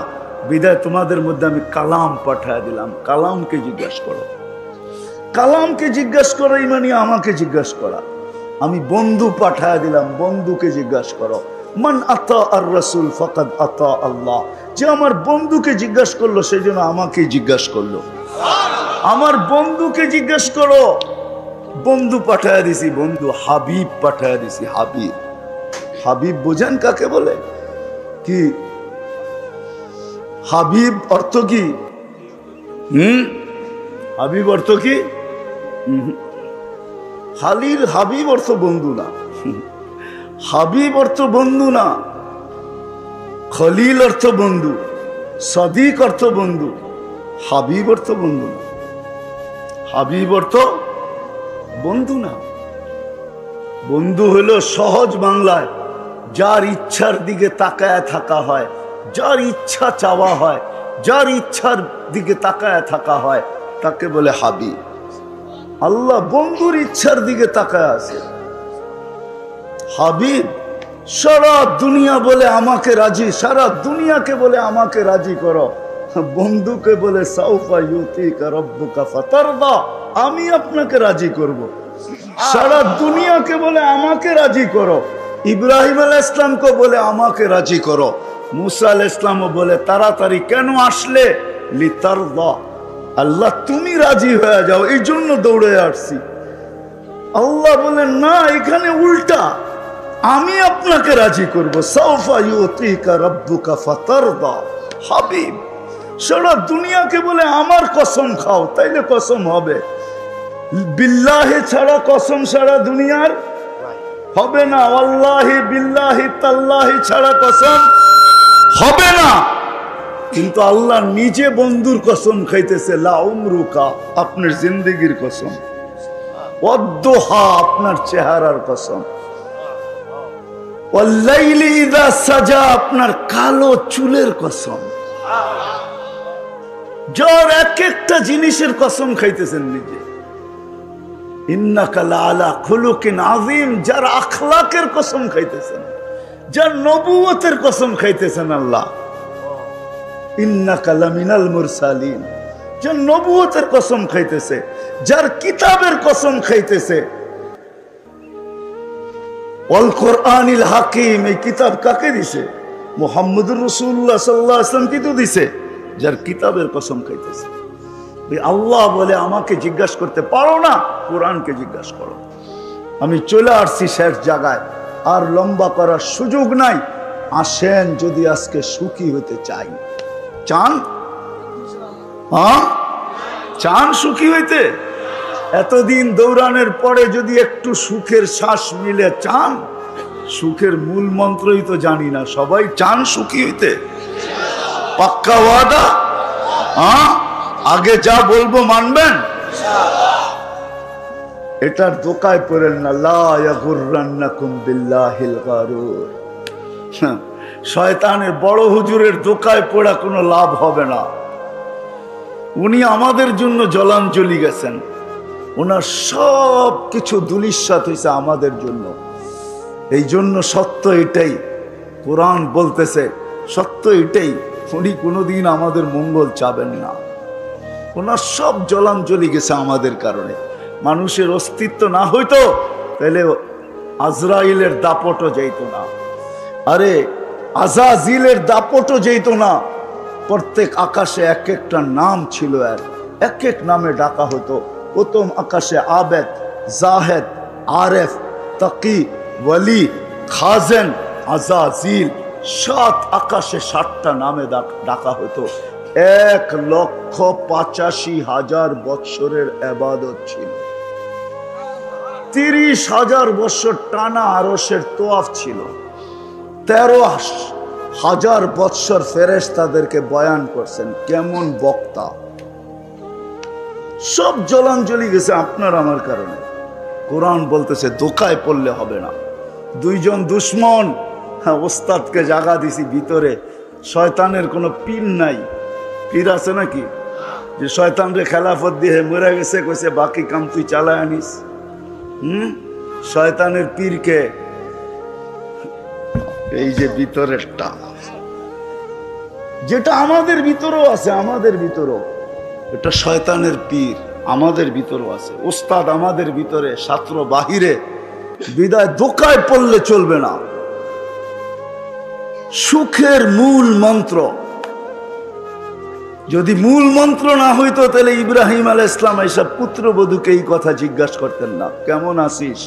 S1: বিদায় তোমাদের মধ্যে আমি কালাম পাঠায় দিলাম। কালামকে জিজ্ঞাসা করো। কালামকে জিজ্ঞাসা করা মানে আমাকে জিজ্ঞাসা করা। আমি বন্ধু পাঠায় দিলাম, বন্ধুকে জিজ্ঞাসা করো। মান আতা আর রাসূল ফাকাদ আতা আল্লাহ। যে আমার বন্ধুকে জিজ্ঞাসা করলো সেই জন্য আমাকে জিজ্ঞাসা করলো। আমার বন্ধুকে জিজ্ঞাসা করো। বন্ধু পাঠায় দিছি, বন্ধু হাবিব পাঠায় দিছি। হাবিব, হাবিব বোঝেন কাকে বলে? কি হাবিব অর্থ কি? হাবিব অর্থ কি? খালির হাবিব অর্থ বন্ধু না। হাবিব অর্থ বন্ধু না। খলিল অর্থ বন্ধু, সাদিক অর্থ বন্ধু, হাবিব অর্থ বন্ধু না। হাবিব অর্থ বন্ধু না। বন্ধু হলো সহজ বাংলায় যার ইচ্ছার দিকে তাকায় থাকা হয়, যার ইচ্ছা চাওয়া হয়, যার ইচ্ছার দিকে তাকায় থাকা হয়, তাকে বলে হাবিব। আল্লাহ বন্ধুর ইচ্ছার দিকে তাকায় আছে। হাবিব সারা দুনিয়া বলে আমাকে রাজি, সারা দুনিয়াকে বলে আমাকে রাজি করো। বন্ধুকে বলে সাউফা ইউতিকা রাব্বুকা ফাতারদা, আমি আপনাকে রাজি করব। সারা দুনিয়াকে বলে আমাকে রাজি করো। ইব্রাহিম আলাইহিস সালামকে বলে আমাকে রাজি করো। মুসা আলাইহিস সালামও বলে তাড়াতাড়ি কেন আসলে? লিতারদা, আল্লাহ তুমি রাজি হয়ে যাও, এই জন্য দৌড়ে আসছি। আল্লাহ বলেন না, এখানে উল্টা, আমি আপনাকে রাজি করবো। সাউফা ইউতিকা রাব্বুকা ফাতারদা। হাবিব সারা দুনিয়াকে বলে আমার কসম খাও, তাইলে কসম হবে। বিল্লাহি ছাড়া কসম সারা দুনিয়ার হবে না। আল্লাহি বিল্লাহি তাল্লাহি ছাড়া কসম হবে না। কিন্তু আল্লাহ নিজে বন্ধুর কসম খাইতেছে, লা উমরুকা, আপনার জিন্দেগির কসম, ওয়াদ্দুহা, আপনার চেহারার কসম, ওয়াল্লাইলি ইযা সাজা, আপনার কালো চুলের কসম। যার এক একটা জিনিসের কসম খাইতেছেন নিজে। ইন্নাকা লাআলা খুলুকিন আযীম, যার আখলাকের কসম খাইতেছেন, যার নবুয়তের কসম খাইতেছেন আল্লাহ। ইন্নাকা লামিনাল মুরসালিন, যার নবুয়তের কসম খাইতেছে, যার কিতাবের কসম খাইতেছে। ওয়াল কোরআনিল হাকিম, এই কিতাব কাকে দিছে? মুহাম্মদুর রাসূলুল্লাহ সাল্লাল্লাহু আলাইহি ওয়াসাল্লাম কি তো দিছে? যার কিতাবের কসম খাইতেছে। আল্লাহ বলে আমাকে জিজ্ঞাসা করতে পারো না, কোরআনকে জিজ্ঞাসা করো। আমি চলে আসছি শেষ জায়গায়, আর লম্বা করার সুযোগ নাই। আসেন, যদি আজকে সুখী হতে চাই। চান? হ্যাঁ, চান সুখী হইতে? এতদিন দৌড়ানোর পরে যদি একটু সুখের শ্বাস মিলে চান? সুখের মূল মন্ত্রই তো জানি না, সবাই চান সুখী হইতে? পাক্কা ওয়াদা? হ্যাঁ, আগে যা বলবো মানবেন? এটার দোকায় পড়েন না, লা ইয়াগুররান্নাকুম বিল্লাহিল গারুর। শয়তানের বড় হুজুরের দোকায় পড়া কোনো লাভ হবে না। উনি আমাদের জন্য জলাঞ্জলি গেছেন, ওনার সব কিছু দুলিশ্বাত হয়েছে আমাদের জন্য। এই জন্য সত্য এটাই, কোরআন বলতেছে সত্য এটাই, উনি কোনোদিন আমাদের মঙ্গল চাবেন না। ওনার সব জলাঞ্জলি গেছে আমাদের কারণে। মানুষের অস্তিত্ব না হইতো তাহলে আজরাইলের দাপটও যেত না, আরে আজাজিলের দাপটও যেত না। প্রত্যেক আকাশে এক একটা নাম ছিল, এক এক নামে ডাকা হতো। প্রথম আকাশে আবেদ, জাহেদ, আরেফ, তাকি, ওয়ালি, খাজেন, আজাজিল। 7 আকাশে 7টা নামে ডাকা হতো। 1,85,000 বৎসরের ইবাদত ছিল। 30,000 বছর টানা আরশের তোয়াফ ছিল। 13,000 বৎসর ফেরেশতাদেরকে বয়ান করছেন। কেমন বক্তা! সব জলাঞ্জলি গেছে আপনার আমার কারণে। কোরআন বলতেছে দোকায় পড়লে হবে না। 2 জন দুশ্মন, ওস্তাদকে জাগা দিছি ভিতরে। শয়তানের কোনো পীর নাই। পীর আছে নাকি যে শয়তানরে খেলাফত দিয়ে মরে গেছে, কইছে বাকি কাম তুই চালায় আনিস? শয়তানের পীরকে এই যে ভিতরেরটা, যেটা আমাদের ভিতরেও আছে, আমাদের ভিতরেও এটা শয়তানের পীর আমাদের ভিতরেও আছে। ওস্তাদ আমাদের ভিতরে, ছাত্র বাহিরে। বিদায় দোকায় পড়লে চলবে না। সুখের মূল মন্ত্র যদি মূল মন্ত্র না হইতো, তাহলে ইব্রাহিম আলাইহিস সালাম এইসব পুত্রবধূকে এই কথা জিজ্ঞাসা করতেন না, কেমন আছিস?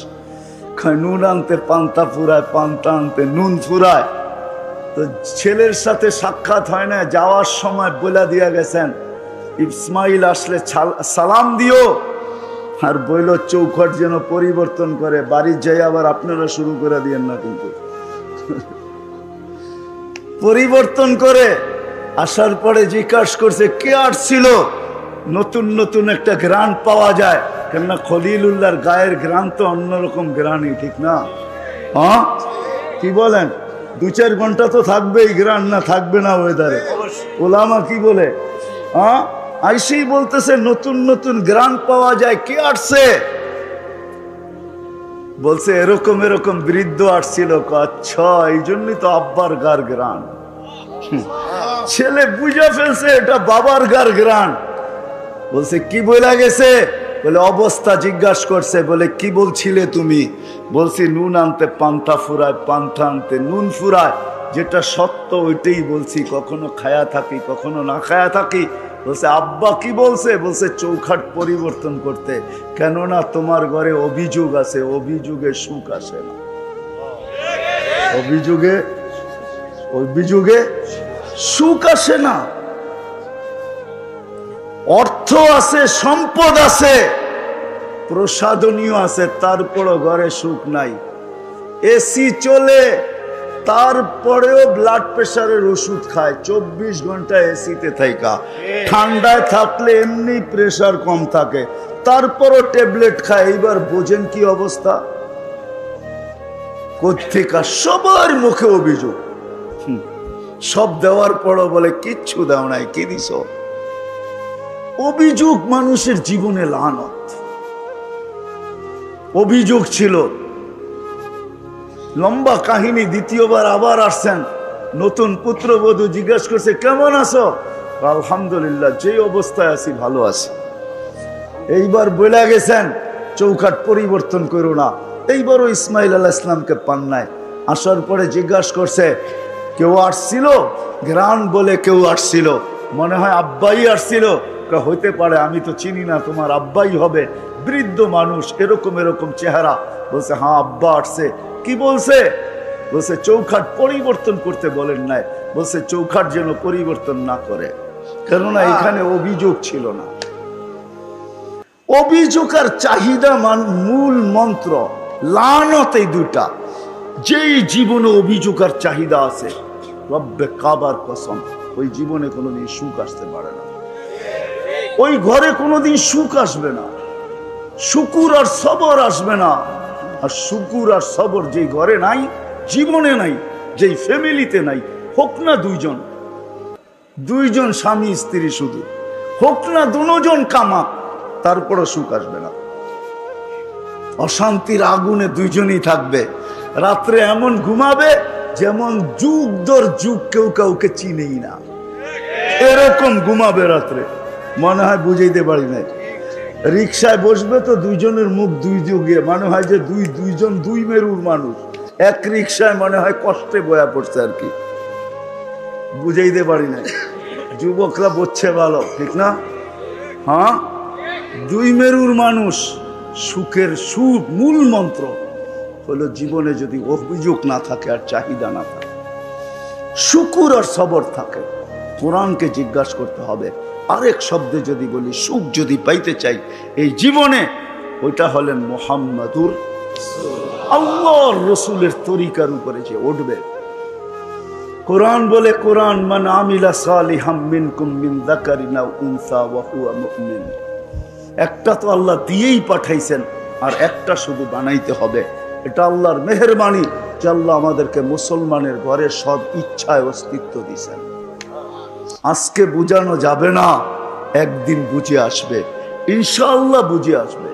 S1: নুন আনতে পান্তা ফুরায়, পান্তা আনতে নুন ফুরায়। তো ছেলের সাথে সাক্ষাৎ হয় না, যাওয়ার সময় বলে দিয়া গেছেন ইসমাইল আসলে সালাম দিও, আর বইল চৌখট যেন পরিবর্তন করে। বাড়ির যাই আবার আপনারা শুরু করে দিয়েন না কিন্তু। পরিবর্তন করে আসার পরে জিজ্ঞাসা করছে কে আসছিল। নতুন নতুন একটা গ্রান পাওয়া যায়, কেননা খলিলুল্লাহর গায়ের গ্রান তো অন্যরকম গ্রানই, ঠিক না? হ্যাঁ, কি বলেন? 2-4 ঘন্টা তো থাকবেই গ্রান, না থাকবে না ওয়েদারে? ওলামা কি বলে? হ্যাঁ, আইসেই বলতেছে নতুন নতুন গ্রান পাওয়া যায়, কে আসছে? বলছে এরকম এরকম বৃদ্ধ আসছিল। আচ্ছা, এই জন্যই তো আব্বার গার গ্রান। ছেলে বুঝা ফেলছে এটা বাবার গার গ্রান। বলছে কি বইলা গেছে? বলে অবস্থা জিজ্ঞাসা করছে। বলে কি বলছিলে তুমি? বলছি নুন আনতে পান্তা ফুরায়, পান্তা আনতে নুন ফুরায়। যেটা সত্য ওইটাই বলছি, কখনো খায়া থাকি কখনো না খায়া থাকি। বলছে আব্বা কি বলছে? বলছে চৌখাট পরিবর্তন করতে, কেননা তোমার ঘরে অভিযোগ আছে, অভিযোগে সুখ আসে না। অভিযোগে সুখ আসে না। অর্থ আছে, সম্পদ আছে, প্রসাদনীয় আছে, তারপরও ঘরে সুখ নাই। এসি চলে, তারপরেও ব্লাড প্রেশারের ওষুধ খায়, 24 ঘন্টা এসিতে থাকা। ঠান্ডায় থাকলে এমনি প্রেশার কম থাকে, তারপরও ট্যাবলেট খায়। এইবার বোঝেন কি অবস্থা। কোত্থেকা সবার মুখে অভিযোগ। সব দেওয়ার পরও বলে কিচ্ছু দাও নাই, কি দিস? অভিযোগ মানুষের জীবনে লানত। অভিযোগ ছিল, লম্বা কাহিনী। দ্বিতীয়বার আবার আসছেন, নতুন পুত্রবধূ জিজ্ঞাসা করছে কেমন আছো? আলহামদুলিল্লাহ, যে অবস্থায় আছি ভালো আছি। এইবার বলে গেছেন চৌখাট পরিবর্তন করো না। এইবারও ইসমাইল আলাইহিস সালামকে পান নাই। আসার পরে জিজ্ঞাসা করছে কেউ আসছিল? গ্রান বলে কেউ আসছিল, মনে হয় আব্বাই আসছিল। হইতে পারে, আমি তো চিনি না, তোমার আব্বাই হবে, বৃদ্ধ মানুষ, এরকম এরকম চেহারা। বলছে হ্যাঁ আব্বা আসছে। কি বলছে? বলছে চৌখাট পরিবর্তন করতে বলেন নাই। বলছে চৌখাট যেন পরিবর্তন না করে, কেননা এখানে অভিযোগ ছিল না। অভিযোগ আর চাহিদা মূল মন্ত্র, লানত, এই দুটা। যেই জীবনে অভিযোগ আর চাহিদা আছে, রব্বে কাবার কসম, ওই জীবনে কোনোদিন সুখ আসতে পারে না। ওই ঘরে কোনোদিন সুখ আসবে না, শুকুর আর সবর আসবে না। আর শুকুর আর সবর যেই ঘরে নাই, জীবনে নাই, যেই ফ্যামিলিতে নাই, হোক না দুইজন স্বামী স্ত্রী, শুধু হোক না দুজন কামাক, তারপরও সুখ আসবে না। অশান্তির আগুনে দুইজনই থাকবে। রাত্রে এমন ঘুমাবে যেমন যুগ দর যুগ কেউ কাউকে চিনেই না, এরকম ঘুমাবে রাত্রে। মনে হয় বুঝাইতে পারি নাই। রিক্সায় বসবে তো দুইজনের মুখ দুই যুগে, মনে হয় যে দুইজন দুই মেরুর মানুষ এক রিক্সায়, মনে হয় কষ্টে বয়া পড়ছে আর কি, বুঝাইতে পারি নাই। যুবকরা বলছে ভালো, ঠিক না? হ্যাঁ, দুই মেরুর মানুষ। সুখের মূল মন্ত্র হলো জীবনে যদি অভিযোগ না থাকে আর চাহিদা না থাকে, শুকুর আর সবর থাকে। কোরআনকে জিজ্ঞাসা করতে হবে। আরেক শব্দে যদি বলি, সুখ যদি পাইতে চাই এই জীবনে, ওইটা হলেন মুহাম্মাদুর আল্লাহর রসুলের তরিকার উপরে যে উঠবে। কোরআন বলে, কোরআন মান আমিলা সালিহাম মিনকুম মিন যাকারিন আও উনসা ওয়া হুয়া মুমিন। একটা তো আল্লাহ দিয়েই পাঠাইছেন, আর একটা শুধু বানাইতে হবে। এটা আল্লাহর মেহেরবানি যে আল্লাহ আমাদেরকে মুসলমানের ঘরে সব ইচ্ছায় অস্তিত্ব দিয়েছেন। আজকে বুঝানো যাবে না, একদিন বুঝে আসবে, ইনশাআল্লাহ বুঝে আসবে।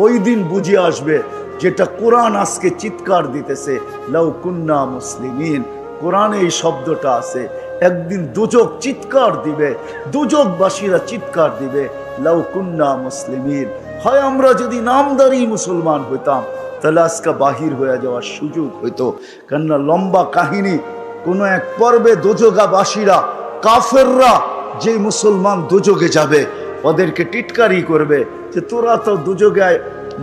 S1: ওই দিন বুঝে আসবে যেটা কোরআন আজকে চিৎকার দিতেছে, লাউ কুন্না মুসলিমিন। কোরআনে এই শব্দটা আছে। একদিন দুজক চিৎকার দিবে, দুজকবাসীরা চিৎকার দিবে, লাউ কুন্না মুসলিমিন। হয় আমরা যদি নামদারি মুসলমান হইতাম, তাহলে আজকে বাহির হয়ে যাওয়ার সুযোগ হইতো। কেননা লম্বা কাহিনী, কোন এক পর্বে দোজগাবাসীরা, কাফেররা, যে মুসলমান দুযোগে যাবে, ওদেরকে টিটকারি করবে যে তোরা তো দুযোগে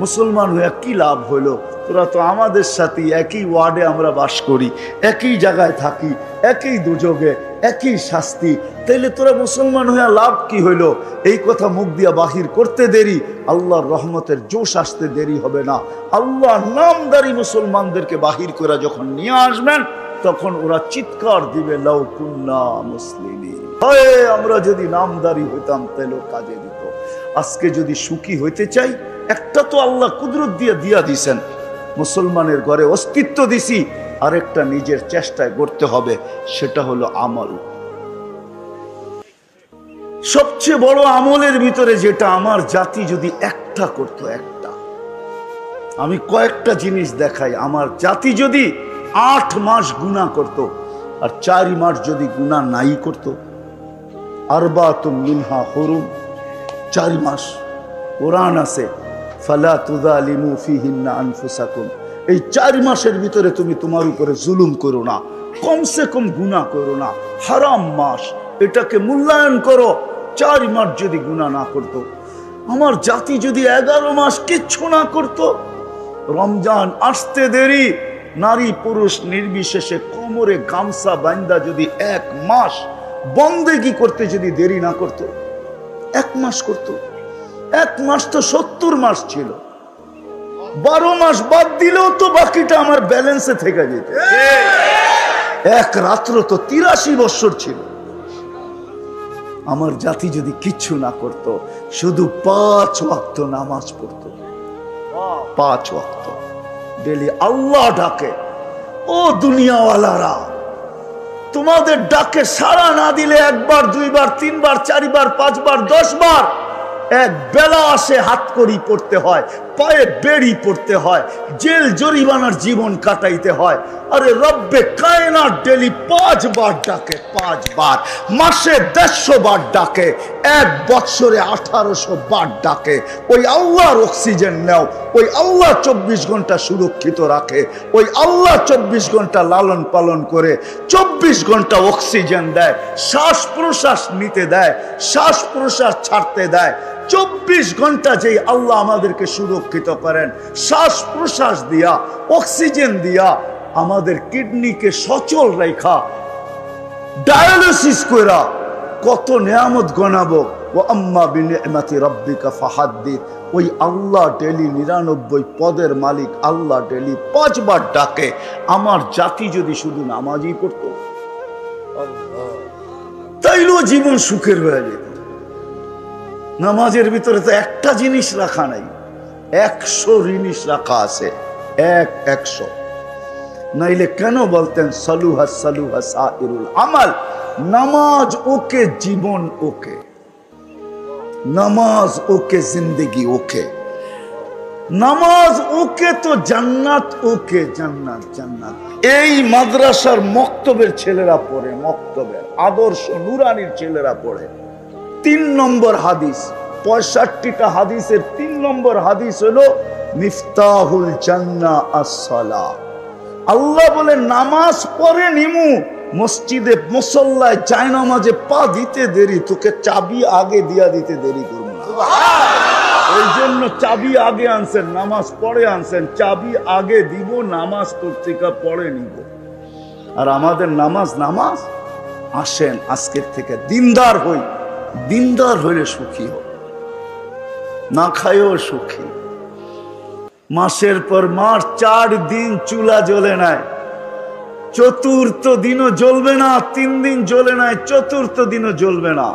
S1: মুসলমান হয়ে কি লাভ হইলো, তোরা তো আমাদের সাথে একই ওয়ার্ডে আমরা বাস করি, একই জায়গায় থাকি, একই দুযোগে, একই শাস্তি, তাইলে তোরা মুসলমান হয়ে লাভ কি হইলো? এই কথা মুখ দিয়া বাহির করতে দেরি, আল্লাহর রহমতের জোশ আসতে দেরি হবে না। আল্লাহ নামদারি মুসলমানদেরকে বাহির করে যখন নিয়ে আসবেন, তখন ওরা চিৎকার দিবে, লাউ কুন্না মুসলিমিন। হয় আমরা যদি নামদারি হইতাম তাহলে কাজে দিত। আজকে যদি সুখী হইতে চাই, একটা তো আল্লাহ কুদরত দিয়া দিছেন, মুসলমানের ঘরে অস্তিত্ব দিছি, আরেকটা নিজের চেষ্টায় করতে হবে, সেটা হলো আমল। সবচেয়ে বড় আমলের ভিতরে যেটা আমার জাতি যদি একটা করত, একটা, আমি কয়েকটা জিনিস দেখাই। আমার জাতি যদি 8 মাস গুনাহ করত, আর 4 মাস যদি গুনাহ নাই করত, আরবাতুম মিনহা হুরুম, 4 মাস কোরআন আছে, ফালা তুযালিমু ফীহিন্না আনফুসাকুম। এই 4 মাসের ভিতরে তুমি তোমার উপরে জুলুম করো না, কমসে কম গুনাহ করো না। হারাম মাস, এটাকে মূল্যায়ন করো। 4 মাস যদি গুনাহ না করত, আমার জাতি যদি 11 মাস কিচ্ছু না করত, রমজান আসতে দেরি, নারী পুরুষ নির্বিশেষে কোমরে গামছা বাঁধা যদি 1 মাস বন্দেগী করতে যদি দেরি না করত, 1 মাস করত। 1 মাস তো 70 মাস ছিল, 12 মাস বাদ দিলেও তো বাকিটা আমার ব্যালেন্সে থেকে যেত। এক রাত্র তো 83 বছর ছিল। আমার জাতি যদি কিচ্ছু না করত, শুধু 5 ওয়াক্ত নামাজ পড়তো, 5 ওয়াক্ত ডেলি। আল্লাহ ডাকে, ও দুনিয়াওয়ালারা, তোমাদের ডাকে সাড়া না দিলে 1 বার 2 বার 3 বার 4 বার 5 বার 10 বার এক বেলা আসে, হাত করি পড়তে হয়, পায়ে বেড়ি পড়তে হয়, জেল জরিমানার জীবন কাটাইতে হয়। আরে রব্বে কায়নাত ডেলি 5 বার ডাকে, 5 বার, মাসে 150 বার ডাকে, 1 বছরে 1800 বার ডাকে। ওই আল্লাহর অক্সিজেন নাও, ওই আল্লাহ 24 ঘন্টা সুরক্ষিত রাখে, ওই আল্লাহ 24 ঘন্টা লালন পালন করে, 24 ঘন্টা অক্সিজেন দেয়, শ্বাস প্রশ্বাস নিতে দেয়, শ্বাস প্রশ্বাস ছাড়তে দেয়। 24 ঘন্টা যেই আল্লাহ আমাদেরকে সুরক্ষিত করেন, শ্বাস প্রশ্বাস দিয়া, অক্সিজেন দিয়া, আমাদের কিডনিকে সচল রেখা, ডায়ালিসিস কইরা কত নিয়ামত গনাবো। ও আম্মা বিনিআমাতি রাব্বিকা ফাহাদ্দিস। ওই আল্লাহ ডেলি 99 পদের মালিক আল্লাহ ডেলি 5 বার ডাকে। আমার জাতি যদি শুধু নামাজই পড়তো, তাইলেও জীবন সুখের হয়ে যেত। নামাজের ভিতরে তো একটা জিনিস রাখা নাই, 100 জিনিস রাখা আছে, 100। নাইলে কেন বলতেন সালুহা সালুহা সাইরুল আমাল? নামাজ ওকে, জীবন ওকে, নামাজ ওকে, জিন্দেগি ওকে, নামাজ ওকে তো জান্নাত ওকে, জান্নাত জান্নাত। এই মাদ্রাসার মক্তবের ছেলেরা পড়ে, মক্তবের আদর্শ নুরানির ছেলেরা পড়ে। 3 নম্বর হাদিস, 65টা হাদিসের 3 নম্বর হাদিস হলো মিফতাহুল জান্নাহ আস-সালাহ। আল্লাহ বলে নামাজ পড়ে নিমু, মসজিদে মুসল্লায় জায়নামাজে পা দিতে দেরি, তোকে চাবি আগে দিয়া দিতে দেরি করবো না। ওই জন্য চাবি আগে আনছেন, নামাজ পড়ে আনছেন, চাবি আগে দিব, নামাজ তোর থেকে পড়ে নিব। আর আমাদের নামাজ নামাজ আসেন আজকের থেকে দিনদার হই, দিনদার হইলে সুখী হোক, না খাইও সুখী। মাসের পর মাস 4 দিন চুলা জ্বলে নাই, 4র্থ দিনও জ্বলবে না, 3 দিন জ্বলে নাই, 4র্থ দিনও জ্বলবে না।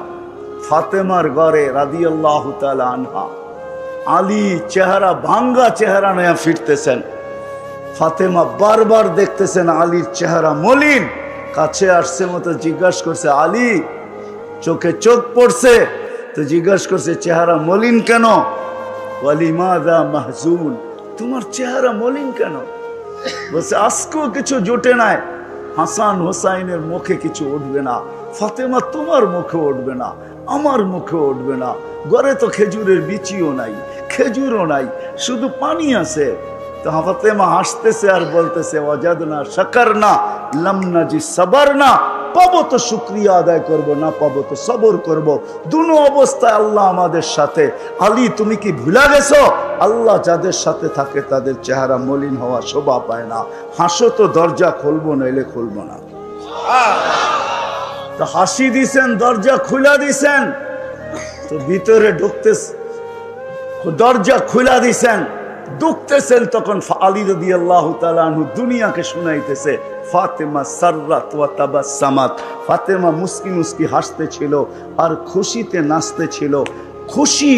S1: ফাতেমার ঘরে রাদিয়াল্লাহু তাআলা আনহা, আলী চেহারা ভাঙ্গা চেহারা নিয়ে ফিরতেছেন। ফাতেমা বারবার দেখতেছেন আলীর চেহারা মলিন, কাছে আসছে মতো জিজ্ঞাসা করছে, আলী চোখে চোখ পড়ছে তো জিজ্ঞাসা করছে চেহারা মলিন কেন? ওয়ালিমাযা মাহজুন, তোমার চেহারা মলিন কেন? বলছে আজকেও কিছু জোটে নাই, হাসান হোসাইনের মুখে কিছু উঠবে না, ফাতেমা তোমার মুখে উঠবে না, আমার মুখে উঠবে না, ঘরে তো খেজুরের বিচিও নাই, খেজুরও নাই, শুধু পানি আছে। তো ফাতেমা হাসতেছে আর বলতেছে ওয়াজাদনা শাকারনা লাম নাজি সাবারনা, পাবো তো শুকরিয়া আদায় করব, না পাবো তো সবর করব, দুনো অবস্থায় আল্লাহ আমাদের সাথে। আলী তুমি কি ভুলা গেছো? আল্লাহ যাদের সাথে থাকে তাদের চেহারা মলিন হওয়া শোভা পায় না। হাসো তো দরজা খুলবো, নইলে খুলবো না। তো হাসি দিছেন, দরজা খুলা দিছেন, তো ভিতরে ঢুকতে, দরজা খুলা দিছেন, ঢুকতেছেন, তখন আলী রাদিয়াল্লাহু তাআলা আনহু দুনিয়াকে শুনাইতেছে ফাতেমা সাররাত ওয়া তাবাসসামাত। ফাতেমা মুস্কি মুস্কি হাসতেছিল আর খুশিতে নাচতেছিল, খুশি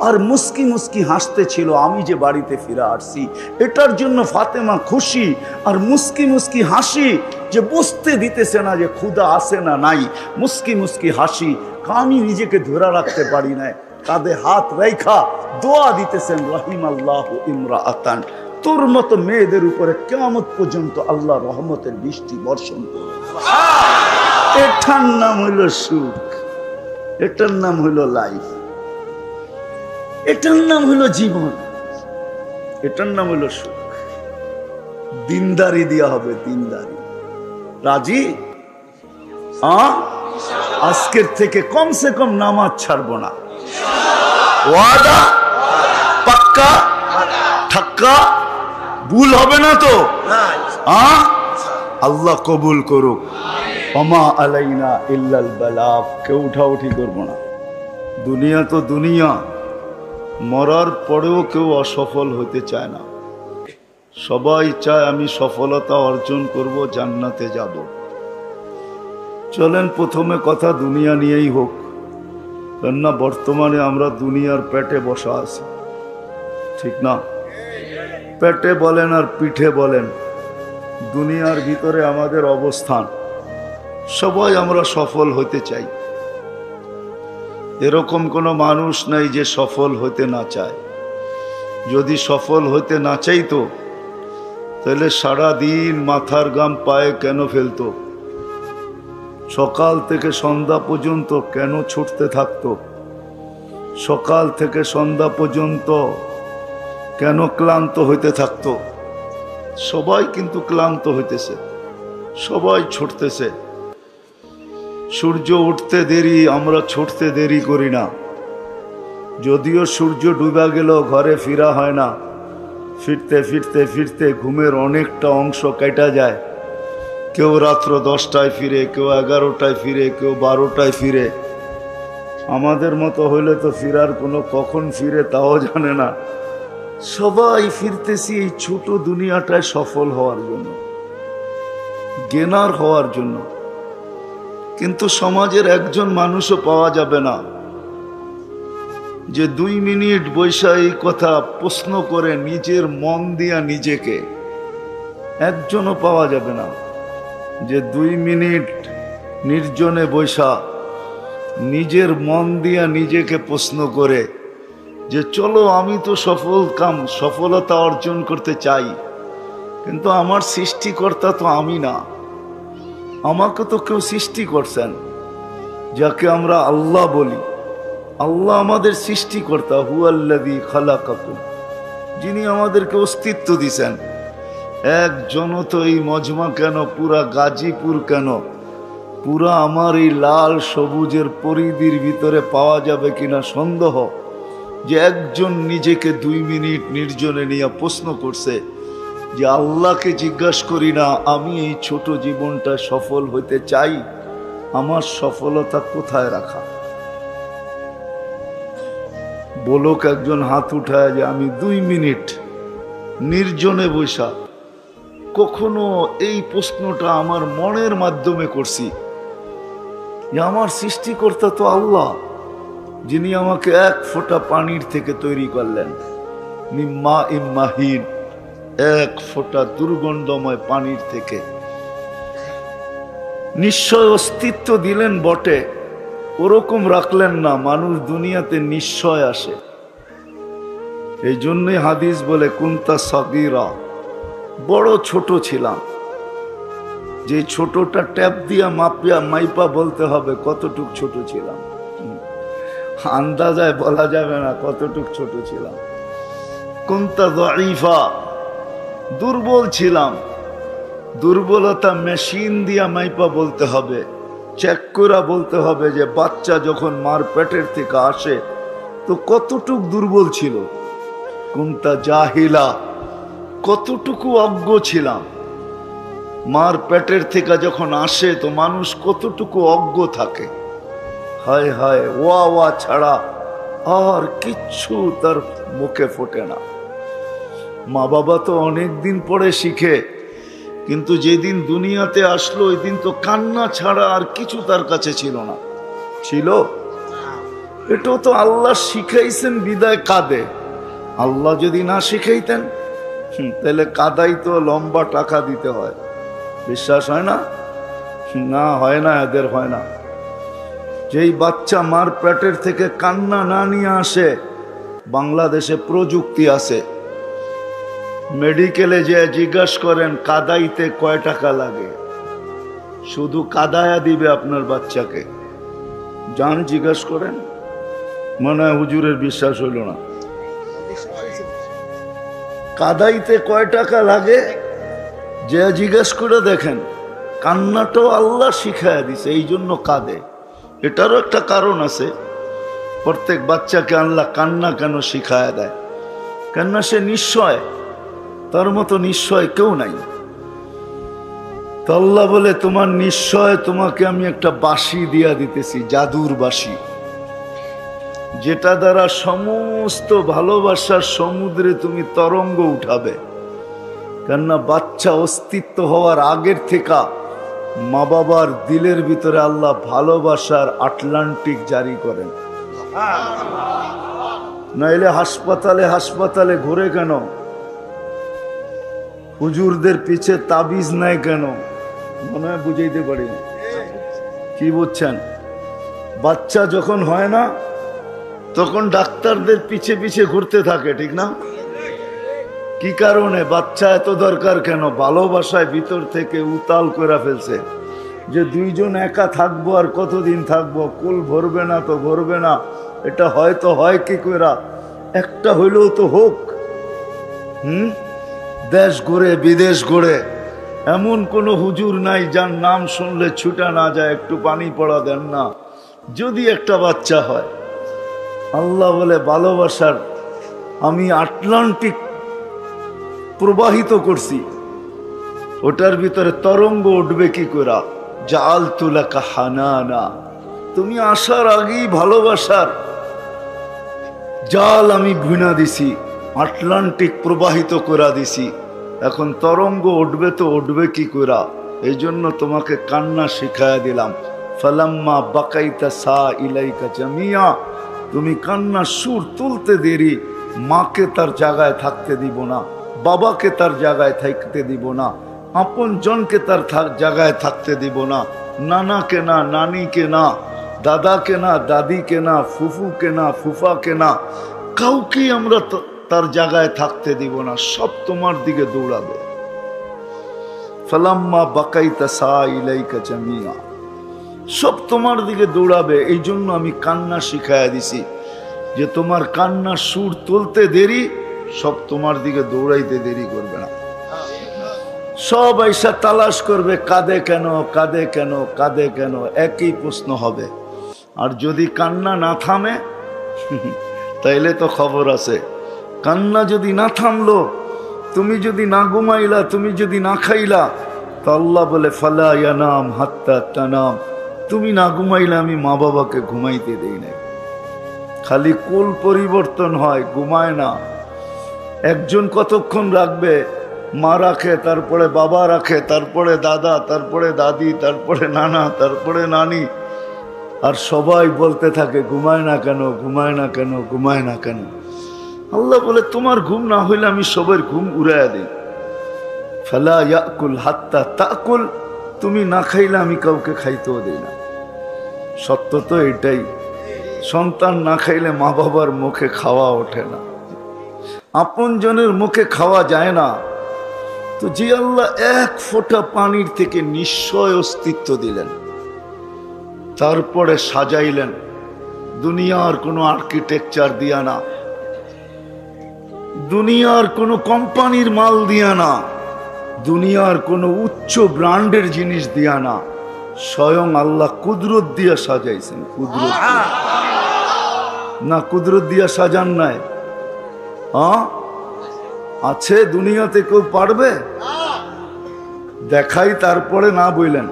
S1: আর মুস্কি মুস্কি হাসতেছিল। আমি যে বাড়িতে ফিরে আসছি এটার জন্য ফাতেমা খুশি আর মুস্কি মুস্কি হাসি, যে বুঝতে দিতেছে না যে ক্ষুধা আছে না নাই, মুস্কি মুস্কি হাসি। আমি নিজেকে ধরে রাখতে পারি না, কাঁধে হাত রেখা দোয়া দিতেছেন রাহিমাল্লাহু ইমরাআতান, তোর মতো মেয়েদের উপরে কিয়ামত পর্যন্ত আল্লাহ রহমতের বৃষ্টি বর্ষণ করবে। এটার নাম হলো সুখ, এটার নাম হলো লাইফ, এটার নাম হলো জীবন, এটার নাম হলো সুখ। দিনদারি দেওয়া হবে, দিনদারি। রাজি? আজকের থেকে কমসে কম নামাজ ছাড়বো না। ওয়াদা পাক্কা ঠাক্কা, ভুল হবে না তো? আল্লাহ কবুল করুক। ওমা আলাইনা ইল্লাল বালাগ। কেউ উঠাউঠি করবো না। দুনিয়া তো দুনিয়া, মরার পরেও কেউ অসফল হতে চায় না। সবাই চায় আমি সফলতা অর্জন করব, জান্নাতে যাব। চলেন প্রথমে কথা দুনিয়া নিয়েই হোক, কেননা বর্তমানে আমরা দুনিয়ার পেটে বসা আছি, ঠিক না? পেটে বলেন আর পিঠে বলেন, দুনিয়ার ভিতরে আমাদের অবস্থান। সবাই আমরা সফল হতে চাই, এরকম কোনো মানুষ নাই যে সফল হতে না চায়। যদি সফল হতে না চাইতো তাহলে সারা দিন মাথার গাম পায়ে কেন ফেলতো? সকাল থেকে সন্ধ্যা পর্যন্ত কেন ছুটতে থাকতো? সকাল থেকে সন্ধ্যা পর্যন্ত কেন ক্লান্ত হইতে থাকতো? সবাই কিন্তু ক্লান্ত হইতেছে, সবাই ছুটতেছে। সূর্য উঠতে দেরি, আমরা ছুটতে দেরি করি না। যদিও সূর্য ডুবা গেল ঘরে ফিরা হয় না, ফিরতে ফিরতে ফিরতে ঘুমের অনেকটা অংশ কেটে যায়। কেউ রাত্র 10টায় ফিরে, কেউ 11টায় ফিরে, কেউ 12টায় ফিরে। আমাদের মতো হইলে তো ফিরার কোনো কখন ফিরে তাও জানে না। সবাই ফিরতেছি এই ছোট দুনিয়াটায় সফল হওয়ার জন্য, গেনার হওয়ার জন্য। কিন্তু সমাজের একজন মানুষও পাওয়া যাবে না যে 2 মিনিট বৈশা এই কথা প্রশ্ন করে নিজের মন দিয়া নিজেকে। একজনও পাওয়া যাবে না যে 2 মিনিট নির্জনে বৈশা নিজের মন দিয়া নিজেকে প্রশ্ন করে যে চলো আমি তো সফলতা অর্জন করতে চাই, কিন্তু আমার সৃষ্টিকর্তা তো আমি না। আমাকে তো কেউ সৃষ্টি করছেন, যাকে আমরা আল্লাহ বলি। আল্লাহ আমাদের সৃষ্টিকর্তা, হুয়াল্লাযী খালাকাকুম, যিনি আমাদেরকে অস্তিত্ব দিছেন। একজনও তো এই মজমা কেন, পুরা গাজীপুর কেন, পুরা আমার এই লাল সবুজের পরিধির ভিতরে পাওয়া যাবে কিনা সন্দেহ, যে একজন নিজেকে 2 মিনিট নির্জনে নিয়ে প্রশ্ন করছে যে আল্লাহকে জিজ্ঞাসা করি না আমি এই ছোট জীবনটা সফল হতে চাই, আমার সফলতা কোথায় রাখা? বলুক একজন হাত উঠায় যে আমি 2 মিনিট নির্জনে বৈশা কখনো এই প্রশ্নটা আমার মনের মাধ্যমে করছি যে আমার সৃষ্টিকর্তা তো আল্লাহ, যিনি আমাকে 1 ফোঁটা পানির থেকে তৈরি করলেন, মিম্মা ইম্মাহিন, 1 ফোঁটা দুর্গন্ধময় পানির থেকে। নিশ্চয় অস্তিত্ব দিলেন বটে, ওরকম রাখলেন না মানুষ দুনিয়াতে নিশ্চয় আসে। এই জন্যই হাদিস বলে কুনতা সাগীরা, বড় ছোট ছিলাম। যে ছোটটা ট্যাপ দিয়া মাইপা বলতে হবে কতটুক ছোট ছিলাম, আন্দাজায় বলা যাবে না কতটুক ছোট ছিলাম। কুনতা যায়ীফা, দুর্বল ছিলাম। দুর্বলতা মেশিন দিয়া মাইপা বলতে হবে, চেক করে বলতে হবে যে বাচ্চা যখন মার পেটের থেকে আসে তো কতটুক দুর্বল ছিল। কুনতা জাহিলা, কতটুকু অজ্ঞ ছিলাম। মার পেটের থেকে যখন আসে তো মানুষ কতটুকু অজ্ঞ থাকে। হায় হায়, ওয়া ওয়া ছাড়া আর কিচ্ছু তার মুখে ফোটে না। মা বাবা তো অনেক দিন পরে শিখে, কিন্তু যেদিন দুনিয়াতে আসলো ওই দিন তো কান্না ছাড়া আর কিছু তার কাছে ছিল না। ছিল? এটাও তো আল্লাহ শিখাইছেন বিদায় কাঁদে। আল্লাহ যদি না শিখাইতেন তাহলে কাদাই তো লম্বা টাকা দিতে হয়। বিশ্বাস হয় না? না, হয় না, এদের হয় না। যেই বাচ্চা মার পেটের থেকে কান্না না নিয়ে আসে, বাংলাদেশে প্রযুক্তি আছে, মেডিকেলে যে জিজ্ঞাসা করেন কাদাইতে কয় টাকা লাগে, শুধু কাদায়া দিবে আপনার বাচ্চাকে। যান জিজ্ঞাসা করেন, মনে হয় হুজুরের বিশ্বাস হইল না। কাদাইতে কয় টাকা লাগে যে জিজ্ঞাসা করে দেখেন, কান্নাটাও আল্লাহ শিখাইয়া দিছে, এই জন্য কাঁদে। এটারও একটা কারণ আছে। প্রত্যেক বাচ্চাকে আল্লাহ কান্না কেন শিখায়া দেয়? কেননা সে নিশ্চয়, তার মতো নিশ্চয় কেউ নাই। তো আল্লাহ বলে তোমার নিশ্চয় তোমাকে আমি একটা বাঁশি দিয়া দিতেছি, জাদুর বাঁশি, যেটা দ্বারা সমস্ত ভালোবাসার সমুদ্রে তুমি তরঙ্গ উঠাবে। কেননা বাচ্চা অস্তিত্ব হওয়ার আগের থেকে মা বাবার দিলের ভিতরে আল্লাহ ভালোবাসার আটলান্টিক জারি করেন। নাইলে হাসপাতালে হাসপাতালে ঘুরে কেন? হুজুরদের পিছে তাবিজ নাই কেন? মনে হয় বুঝাইতে পারি না। কি বুঝছেন? বাচ্চা যখন হয় না তখন ডাক্তারদের পিছে পিছে ঘুরতে থাকে, ঠিক না? কি কারণে? বাচ্চা এত দরকার কেন? ভালোবাসায় ভিতর থেকে উতাল করে ফেলছে যে দুইজন একা থাকবো, আর কতদিন থাকবো, কুল ভরবে না তো ভরবে না, এটা হয়তো হয় কি করে, একটা হইলেও তো হোক। দেশ ঘুরে বিদেশ ঘুরে এমন কোন হুজুর নাই যার নাম শুনলে ছুটা না যায়, একটু পানি পড়া দেন না, যদি একটা বাচ্চা হয়। আল্লাহ বলে ভালোবাসার আমি আটলান্টিক প্রবাহিত করছি, ওটার ভিতরে তরঙ্গ উঠবে কি করে? জাআলতু লাকা হানানা, তুমি আসার আগেই ভালোবাসার জাল আমি ভুনা দিছি, আটলান্টিক প্রবাহিত করে দিছি। এখন তরঙ্গ উঠবে তো উঠবে কি করে? এই জন্য তোমাকে কান্না শিখাইয়া দিলাম। ফালাম্মা বাকাইতা সা ইলাইকা জামিয়া, তুমি কান্নার সুর তুলতে দেরি, মাকে তার জায়গায় থাকতে দিব না, বাবাকে তার জায়গায় থাকতে দিব না, আপন জনকে তার জায়গায় থাকতে দিব না, নানাকে না, নানিকে না, দাদাকে না, দাদিকে না, ফুফুকে না, ফুফাকে না, কাউকে আমরা তার জায়গায় থাকতে দিব না, সব তোমার দিকে দৌড়াবে। ফালাম্মা বাকাইতা সা ইলাইকা জামিয়া, সব তোমার দিকে দৌড়াবে। এই জন্য আমি কান্না শিখাইয়া দিছি যে তোমার কান্নার সুর তুলতে দেরি, সব তোমার দিকে দৌড়াইতে দেরি করবে না। সব আইসা তালাশ করবে, কাঁদে কেন, কাঁদে কেন, কাঁদে কেন, একই প্রশ্ন হবে। আর যদি কান্না না থামে তাইলে তো খবর আছে। কান্না যদি না থামলো, তুমি যদি না ঘুমাইলা, তুমি যদি না খাইলা, তো আল্লাহ বলে ফালা ইয়ানাম হাত্তা তানাম, তুমি না ঘুমাইলে আমি মা বাবাকে ঘুমাইতে দেই না। খালি কুল পরিবর্তন হয়, ঘুমায় না। একজন কতক্ষণ রাখবে? মা রাখে, তারপরে বাবা রাখে, তারপরে দাদা, তারপরে দাদি, তারপরে নানা, তারপরে নানি, আর সবাই বলতে থাকে ঘুমায় না কেন, ঘুমায় না কেন, ঘুমায় না কেন। আল্লাহ বলে তোমার ঘুম না হইলে আমি সবার ঘুম উড়াইয়া দিই। ফালা ইয়াকুল হাত্তা তাকুল, তুমি না খাইলে আমি কাউকে খাইতেও দিই না। সত্য তো এটাই। সন্তান না খাইলে মা বাবার মুখে খাওয়া ওঠে না, আপন জনের মুখে খাওয়া যায় না। তো যে আল্লাহ এক ফোঁটা পানির থেকে নিশ্চয় অস্তিত্ব দিলেন, তারপরে সাজাইলেন দুনিয়ার কোনো আর্কিটেকচার দিয়া না, দুনিয়ার কোনো কোম্পানির মাল দিয়া না, দুনিয়ার কোনো উচ্চ ব্র্যান্ডের জিনিস দিয়া না, স্বয়ং আল্লাহ কুদরত দিয়া সাজাইছেন। কুদরত না, কুদরত দিয়া সাজান নাই? আছে দুনিয়াতে কেউ পারবে? দেখাই তারপরে না বললেন।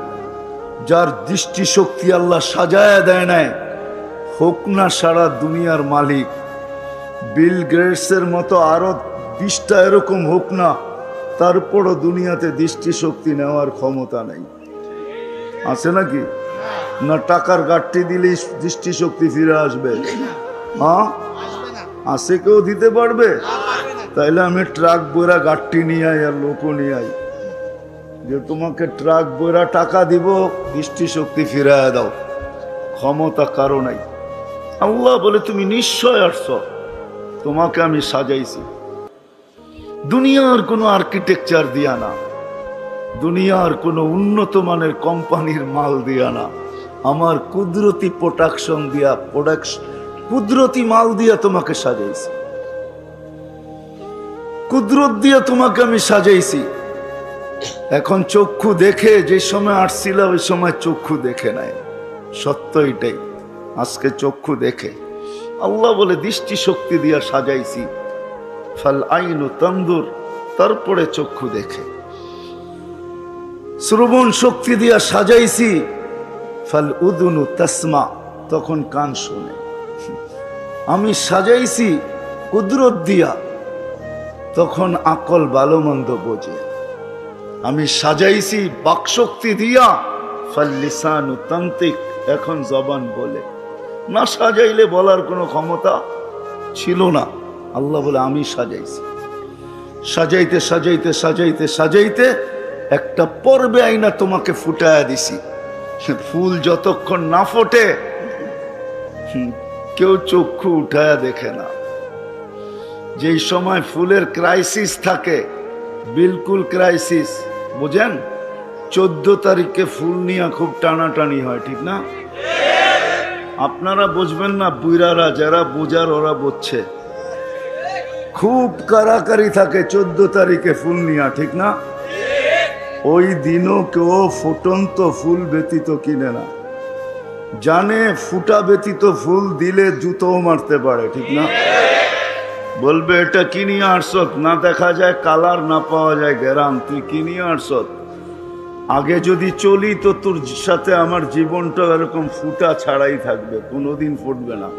S1: যার দৃষ্টিশক্তি আল্লাহ সাজায় দেয় নাই, হোক না সারা দুনিয়ার মালিক, বিল গেটসের মতো আরো 20টা এরকম হোক না, তারপরও দুনিয়াতে দৃষ্টিশক্তি নেওয়ার ক্ষমতা নেই। আছে নাকি? না টাকার গাঠটি দিলেই দৃষ্টিশক্তি ফিরে আসবে? আছে কেউ দিতে পারবে? তাইলে আমি ট্রাক বইরা গাঠটি নিয়ে আই আর লোকও নিয়ে আই, যে তোমাকে ট্রাক বইরা টাকা দিব, দৃষ্টিশক্তি ফিরায় দাও। ক্ষমতা কারো নাই। আল্লাহ বলে তুমি নিশ্চয় আসছো, তোমাকে আমি সাজাইছি। দুনিয়ার কোনো আর্কিটেকচার দিয়া না, দুনিয়ার কোনো উন্নত মানের কোম্পানির মাল দিয়া না, আমার কুদরতি প্রোডাকশন দিয়া, কুদরতি মাল দিয়া তোমাকে সাজাইছি, কুদরত দিয়া তোমাকে আমি সাজাইছি। এখন চক্ষু দেখে যে সময় আসছিল ওই সময় চক্ষু দেখে নাই, সত্য এটাই। আজকে চক্ষু দেখে। আল্লাহ বলে দৃষ্টি শক্তি দিয়া সাজাইছি, ফাল আইনু তানদুর, তারপরে চক্ষু দেখে। শ্রবণ শক্তি দিয়া সাজাইছি, ফাল উদুনু তাসমা, তখন কান শোনে। আমি সাজাইছি কুদরত দিয়া, তখন আকল ভালো মন্দ বোঝে। আমি সাজাইছি বাকশক্তি দিয়া, ফাল লিসানু তান্তিক, এখন জবান বলে। না সাজাইলে বলার কোনো ক্ষমতা ছিল না। আল্লাহ বলে আমি সাজাইছি। সাজাইতে সাজাইতে সাজাইতে সাজাইতে একটা পর্বে আইনা তোমাকে ফুটায়া দিছি। ফুল যতক্ষণ না ফোটে কেউ চক্ষু উঠায়া দেখে না। যেই সময় ফুলের ক্রাইসিস থাকে, বিলকুল ক্রাইসিস, বুঝেন? 14 তারিখে ফুল নিয়ে খুব টানাটানি হয়, ঠিক না? আপনারা বুঝবেন না, বুইরারা যারা বুঝার ওরা বুঝছে। খুব কারাকারি থাকে 14 তারিখে ফুল নিয়া, ঠিক না? ওই দিনও কেউ ফুটন্ত ফুল ব্যতীত কিনে না, জানে ফুটা ব্যতীত ফুল দিলে জুতোও মারতে পারে, ঠিক না? বলবে এটা কিনিয়ে আসছত, না দেখা যায় কালার, না পাওয়া যায় গ্যারাম, তুই কিনিয়ে আসছত। আগে যদি চলি তো তোর সাথে আমার জীবনটা এরকম ফুটা ছাড়াই থাকবে, কোনোদিন ফুটবে না।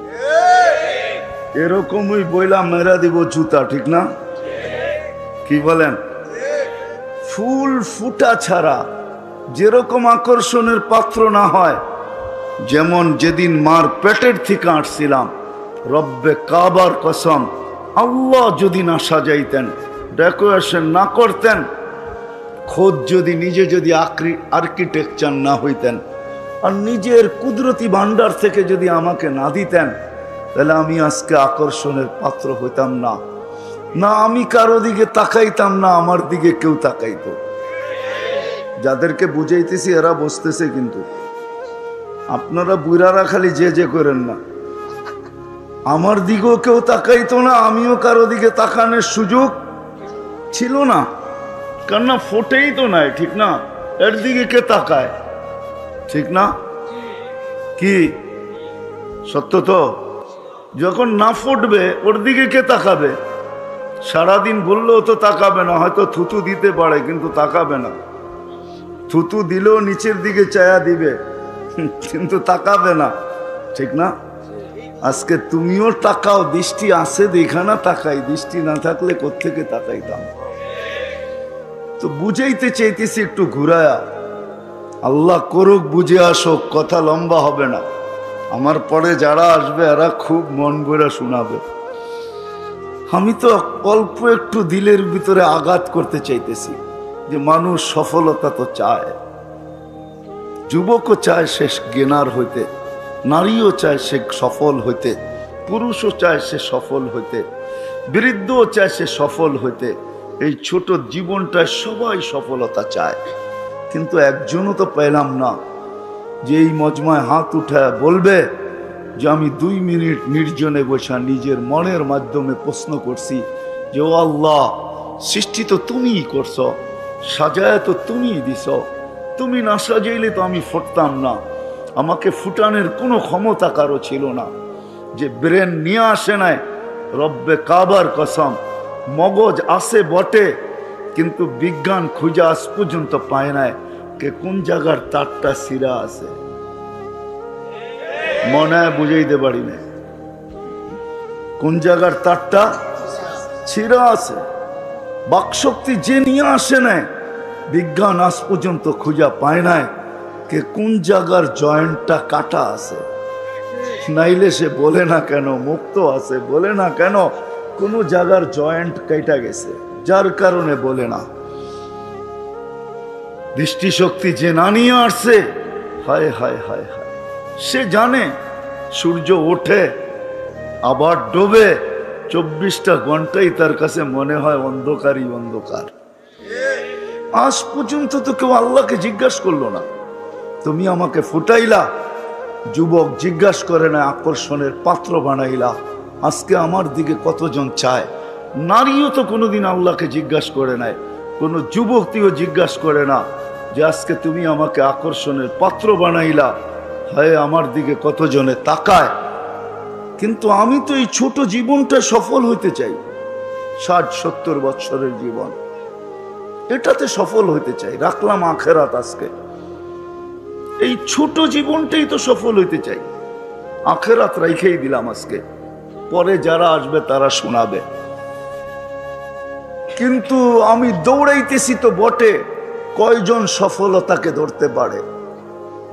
S1: এরকমই বইলা মেরা দিব জুতা, ঠিক না? কি বলেন? ফুল ফুটা ছাড়া যেরকম আকর্ষণের পাত্র না হয়, যেমন যেদিন মার পেটের থেকে আসছিলাম, রব্বে কাবার কসম, আল্লাহ যদি না সাজাইতেন, ডেকোরেশন না করতেন, খোদ যদি নিজে যদি আর্কিটেকচার না হইতেন, আর নিজের কুদরতি ভান্ডার থেকে যদি আমাকে না দিতেন, তাহলে আমি আজকে আকর্ষণের পাত্র হইতাম না। না আমি কারো দিকে তাকাইতাম না, আমার দিকে কেউ তাকাইতো। যাদেরকে বুঝাইতেছি এরা বসতেছে, কিন্তু আপনারা বুড়ারা খালি যে যে করেন না। আমার দিকেও কেউ তাকাইতো না, আমিও কারো দিকে তাকানোর সুযোগ ছিল না, কারণ না ফোটেই তো নাই, ঠিক না? এর দিকে কে তাকায়, ঠিক না? কি সত্য তো? যখন না ফুটবে ওর দিকে কে তাকাবে? সারাদিন বললেও তো তাকাবে না, হয়তো থুতু দিতে পারে কিন্তু তাকাবে না। থুতু দিলেও নিচের দিকে চায়া দিবে, কিন্তু তাকাবে না, ঠিক না? আজকে তুমিও তাকাও, দৃষ্টি আছে দেখা না তাকাই, দৃষ্টি না থাকলে কোত্থেকে তাকাইতাম? তো বুঝাইতে চাইতেছি একটু ঘুরায়া। আল্লাহ করুক, বুঝে আসো, কথা লম্বা হবে না। আমার পরে যারা আসবে এরা খুব মন ভরে শোনাবে। আমি তো অল্প একটু দিলের ভিতরে আঘাত করতে চাইতেছি যে মানুষ সফলতা তো চায়, যুবকও চায় সে জ্ঞানার হইতে, নারীও চায় সে সফল হইতে, পুরুষও চায় সে সফল হইতে, বৃদ্ধও চায় সে সফল হইতে। এই ছোট জীবনটায় সবাই সফলতা চায়, কিন্তু একজনও তো পেলাম না যে এই মজমায় হাত উঠায় বলবে যে আমি 2 মিনিট নির্জনে বসা নিজের মনের মাধ্যমে প্রশ্ন করছি যে ও আল্লাহ, সৃষ্টি তো তুমিই করছ, সাজায় তো তুমিই দিছ, তুমি না সাজাইলে তো আমি ফুটতাম না। আমাকে ফুটানোর কোনো ক্ষমতা কারো ছিল না। যে ব্রেন নিয়ে আসে নাই, রব্বে কাবার কসম, মগজ আছে বটে, কিন্তু বিজ্ঞান খুঁজে আজ পর্যন্ত পায় নাই কে কোন জায়গার তারটা সিরা আছে। মনে হয় বুঝাইতে পারি না কোন জায়গার তারটা ছিঁড়া আছে। বাকশক্তি যে নিয়ে আসে নাই, বিজ্ঞান আজ পর্যন্ত খুঁজা পায় নাই কে কোন জায়গার জয়েন্টটা কাটা আছে। নাইলে সে বলে না কেন মুক্ত আছে, বলে না কেন কোন জায়গার জয়েন্ট কেটে গেছে, যার কারণে বলে না। দৃষ্টিশক্তি যে না নিয়ে আসছে, হায় হায় হায় হায়, সে জানে সূর্য ওঠে আবার ডোবে, 24টা ঘন্টাই তার কাছে মনে হয় অন্ধকারই অন্ধকার। আজ পর্যন্ত তো কেউ আল্লাহকে জিজ্ঞাসা করলো না, তুমি আমাকে ফুটাইলা, যুবক জিজ্ঞাসা করে না, আকর্ষণের পাত্র বানাইলা, আজকে আমার দিকে কতজন চায়। নারীও তো কোনোদিন আল্লাহকে জিজ্ঞাসা করে নাই, কোনো যুবতীও জিজ্ঞাসা করে না যে আজকে তুমি আমাকে আকর্ষণের পাত্র বানাইলা, হায় আমার দিকে কতজনে তাকায়। কিন্তু আমি তো এই ছোট জীবনটা সফল হইতে চাই, 60-70 বছরের জীবন, এটাতে সফল হইতে চাই। রাখলাম আখেরাত, আজকে এই ছোট জীবনটাই তো সফল হইতে চাই, আখেরাত রাইখেই দিলাম আজকে, পরে যারা আসবে তারা শোনাবে। কিন্তু আমি দৌড়াইতেছি তো বটে, কয়জন সফলতাকে ধরতে পারে?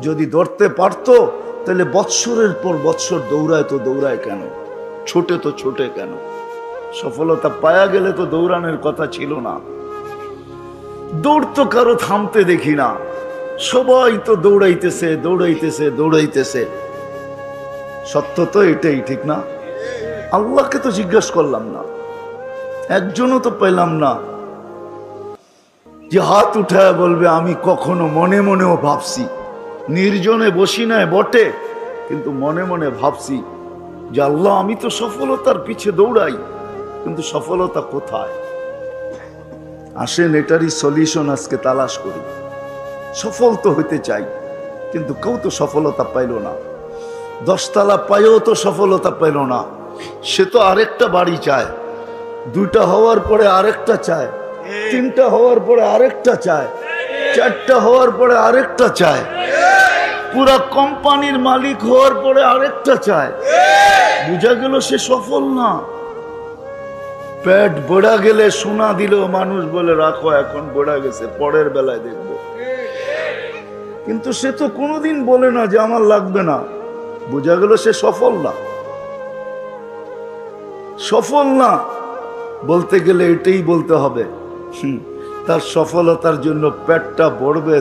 S1: যদি ধরতে পারতো তাহলে বৎসরের পর বৎসর দৌড়ায় তো দৌড়ায় কেন, ছোটে তো ছোটে কেন? সফলতা পায়া গেলে তো দৌড়ানোর কথা ছিল না। দৌড় তো কারো থামতে দেখি না, সবাই তো দৌড়াইতেছে দৌড়াইতেছে দৌড়াইতেছে। সত্য তো এটাই, ঠিক না? আল্লাহকে তো জিজ্ঞাসা করলাম না, একজনও তো পেলাম না যে হাত উঠায় বলবে আমি কখনো মনে মনেও ভাবছি, নির্জনে বসি নাই বটে, কিন্তু মনে মনে ভাবছি যে আল্লাহ আমি তো সফলতার পিছে দৌড়াই, কিন্তু সফলতা কোথায়? আসেন এটারই সলিউশন আজকে তালাশ করি। সফল তো হইতে চাই, কিন্তু কেউ তো সফলতা পাইল না। 10 তলা পাইও তো সফলতা পাইল না, সে তো আরেকটা বাড়ি চায়, 2টা হওয়ার পরে আরেকটা চায়, 3টা হওয়ার পরে আরেকটা চায়, 4টা হওয়ার পরে আরেকটা চায়, পুরা কোম্পানির মালিক হওয়ার পরে আরেকটা চায়। বুঝা গেল সে সফল না। পেট বড়া গেলে সোনা দিলেও মানুষ বলে রাখো এখন বড়া গেছে, পরের বেলায় দেখবো। কিন্তু সে তো কোনোদিন বলে না যে আমার লাগবে না। বোঝা গেল সে সফল না। সফল না বলতে গেলে এটাই বলতে হবে, তার সফলতার জন্য পেটটা ভরবে,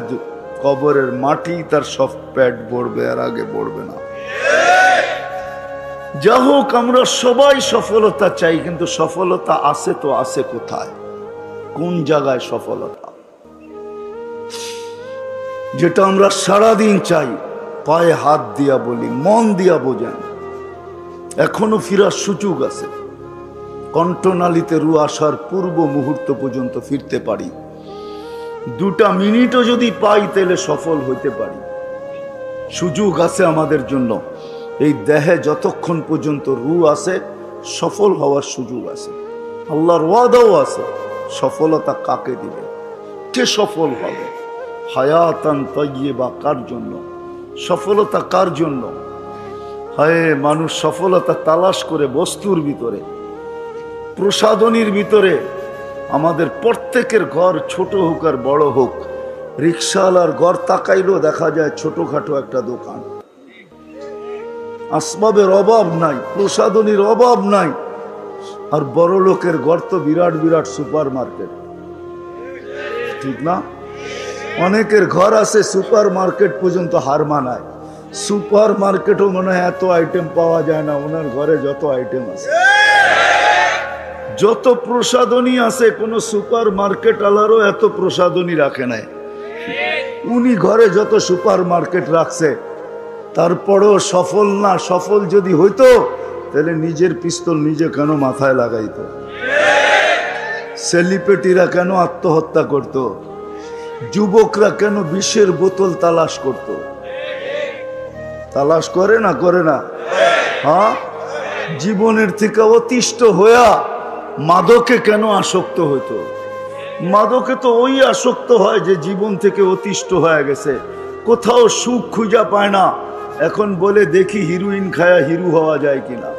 S1: কবরের মাটি তার সব পেট ভরবে, আর আগে ভরবে না। যা হোক, আমরা সবাই সফলতা চাই, কিন্তু সফলতা আছে তো আছে কোথায়, কোন জায়গায় সফলতা? যেটা আমরা সারাদিন চাই, পায়ে হাত দিয়া বলি, মন দিয়া বোঝেন, এখনো ফিরার সুযোগ আছে। কণ্ঠনালীতে রু আসার পূর্ব মুহূর্ত পর্যন্ত ফিরতে পারি। 2টা মিনিটও যদি পাই তাহলে সফল হইতে পারি। সুযোগ আছে আমাদের জন্য। এই দেহে যতক্ষণ পর্যন্ত রু আছে সফল হওয়ার সুযোগ আছে। আল্লাহর ওয়াদাও আছে। সফলতা কাকে দিবে, কে সফল হবে? হায়াতান তাইয়্যিবা কার জন্য? সফলতা কার জন্য? হায়, মানুষ সফলতা তালাশ করে বস্তুর ভিতরে, প্রসাধনীর ভিতরে। আমাদের প্রত্যেকের ঘর ছোট হোক আর বড় হোক, রিক্সাওয়ালার ঘর তাকাইলেও দেখা যায় ছোটখাটো একটা দোকান। আসবাবের অভাব নাই, প্রসাধনীর অভাব নাই। আর বড় লোকের ঘর তো বিরাট বিরাট সুপার মার্কেট, ঠিক না? অনেকের ঘর আছে সুপার মার্কেট পর্যন্ত হার মানায়। সুপার মার্কেটও মনে হয় এত আইটেম পাওয়া যায় না, ওনার ঘরে যত আইটেম আছে, যত প্রসাধনী আছে, কোন সুপার মার্কেট আলারও এত প্রসাধনী রাখে নাই। উনি ঘরে যত সুপার মার্কেট রাখছে, তারপরেও সফল না। সফল যদি হইতো তাহলে নিজের পিস্তল নিজে কেন মাথায় লাগাইতো? সেলিব্রিটিরা কেন আত্মহত্যা করত? যুবকরা কেন বিষের বোতল তালাশ করত? তালাশ করে না? করে না? হ্যাঁ, জীবনের থেকে অতিষ্ঠ হইয়া মাদকে কেন আসক্ত হইতো? মাদকে তো ওই আসক্ত হয় যে জীবন থেকে অতিষ্ঠ হয়ে গেছে, কোথাও সুখ খুঁজা পায় না। এখন বলে দেখি হিরোইন খায়া হিরো হওয়া যায় কিনা।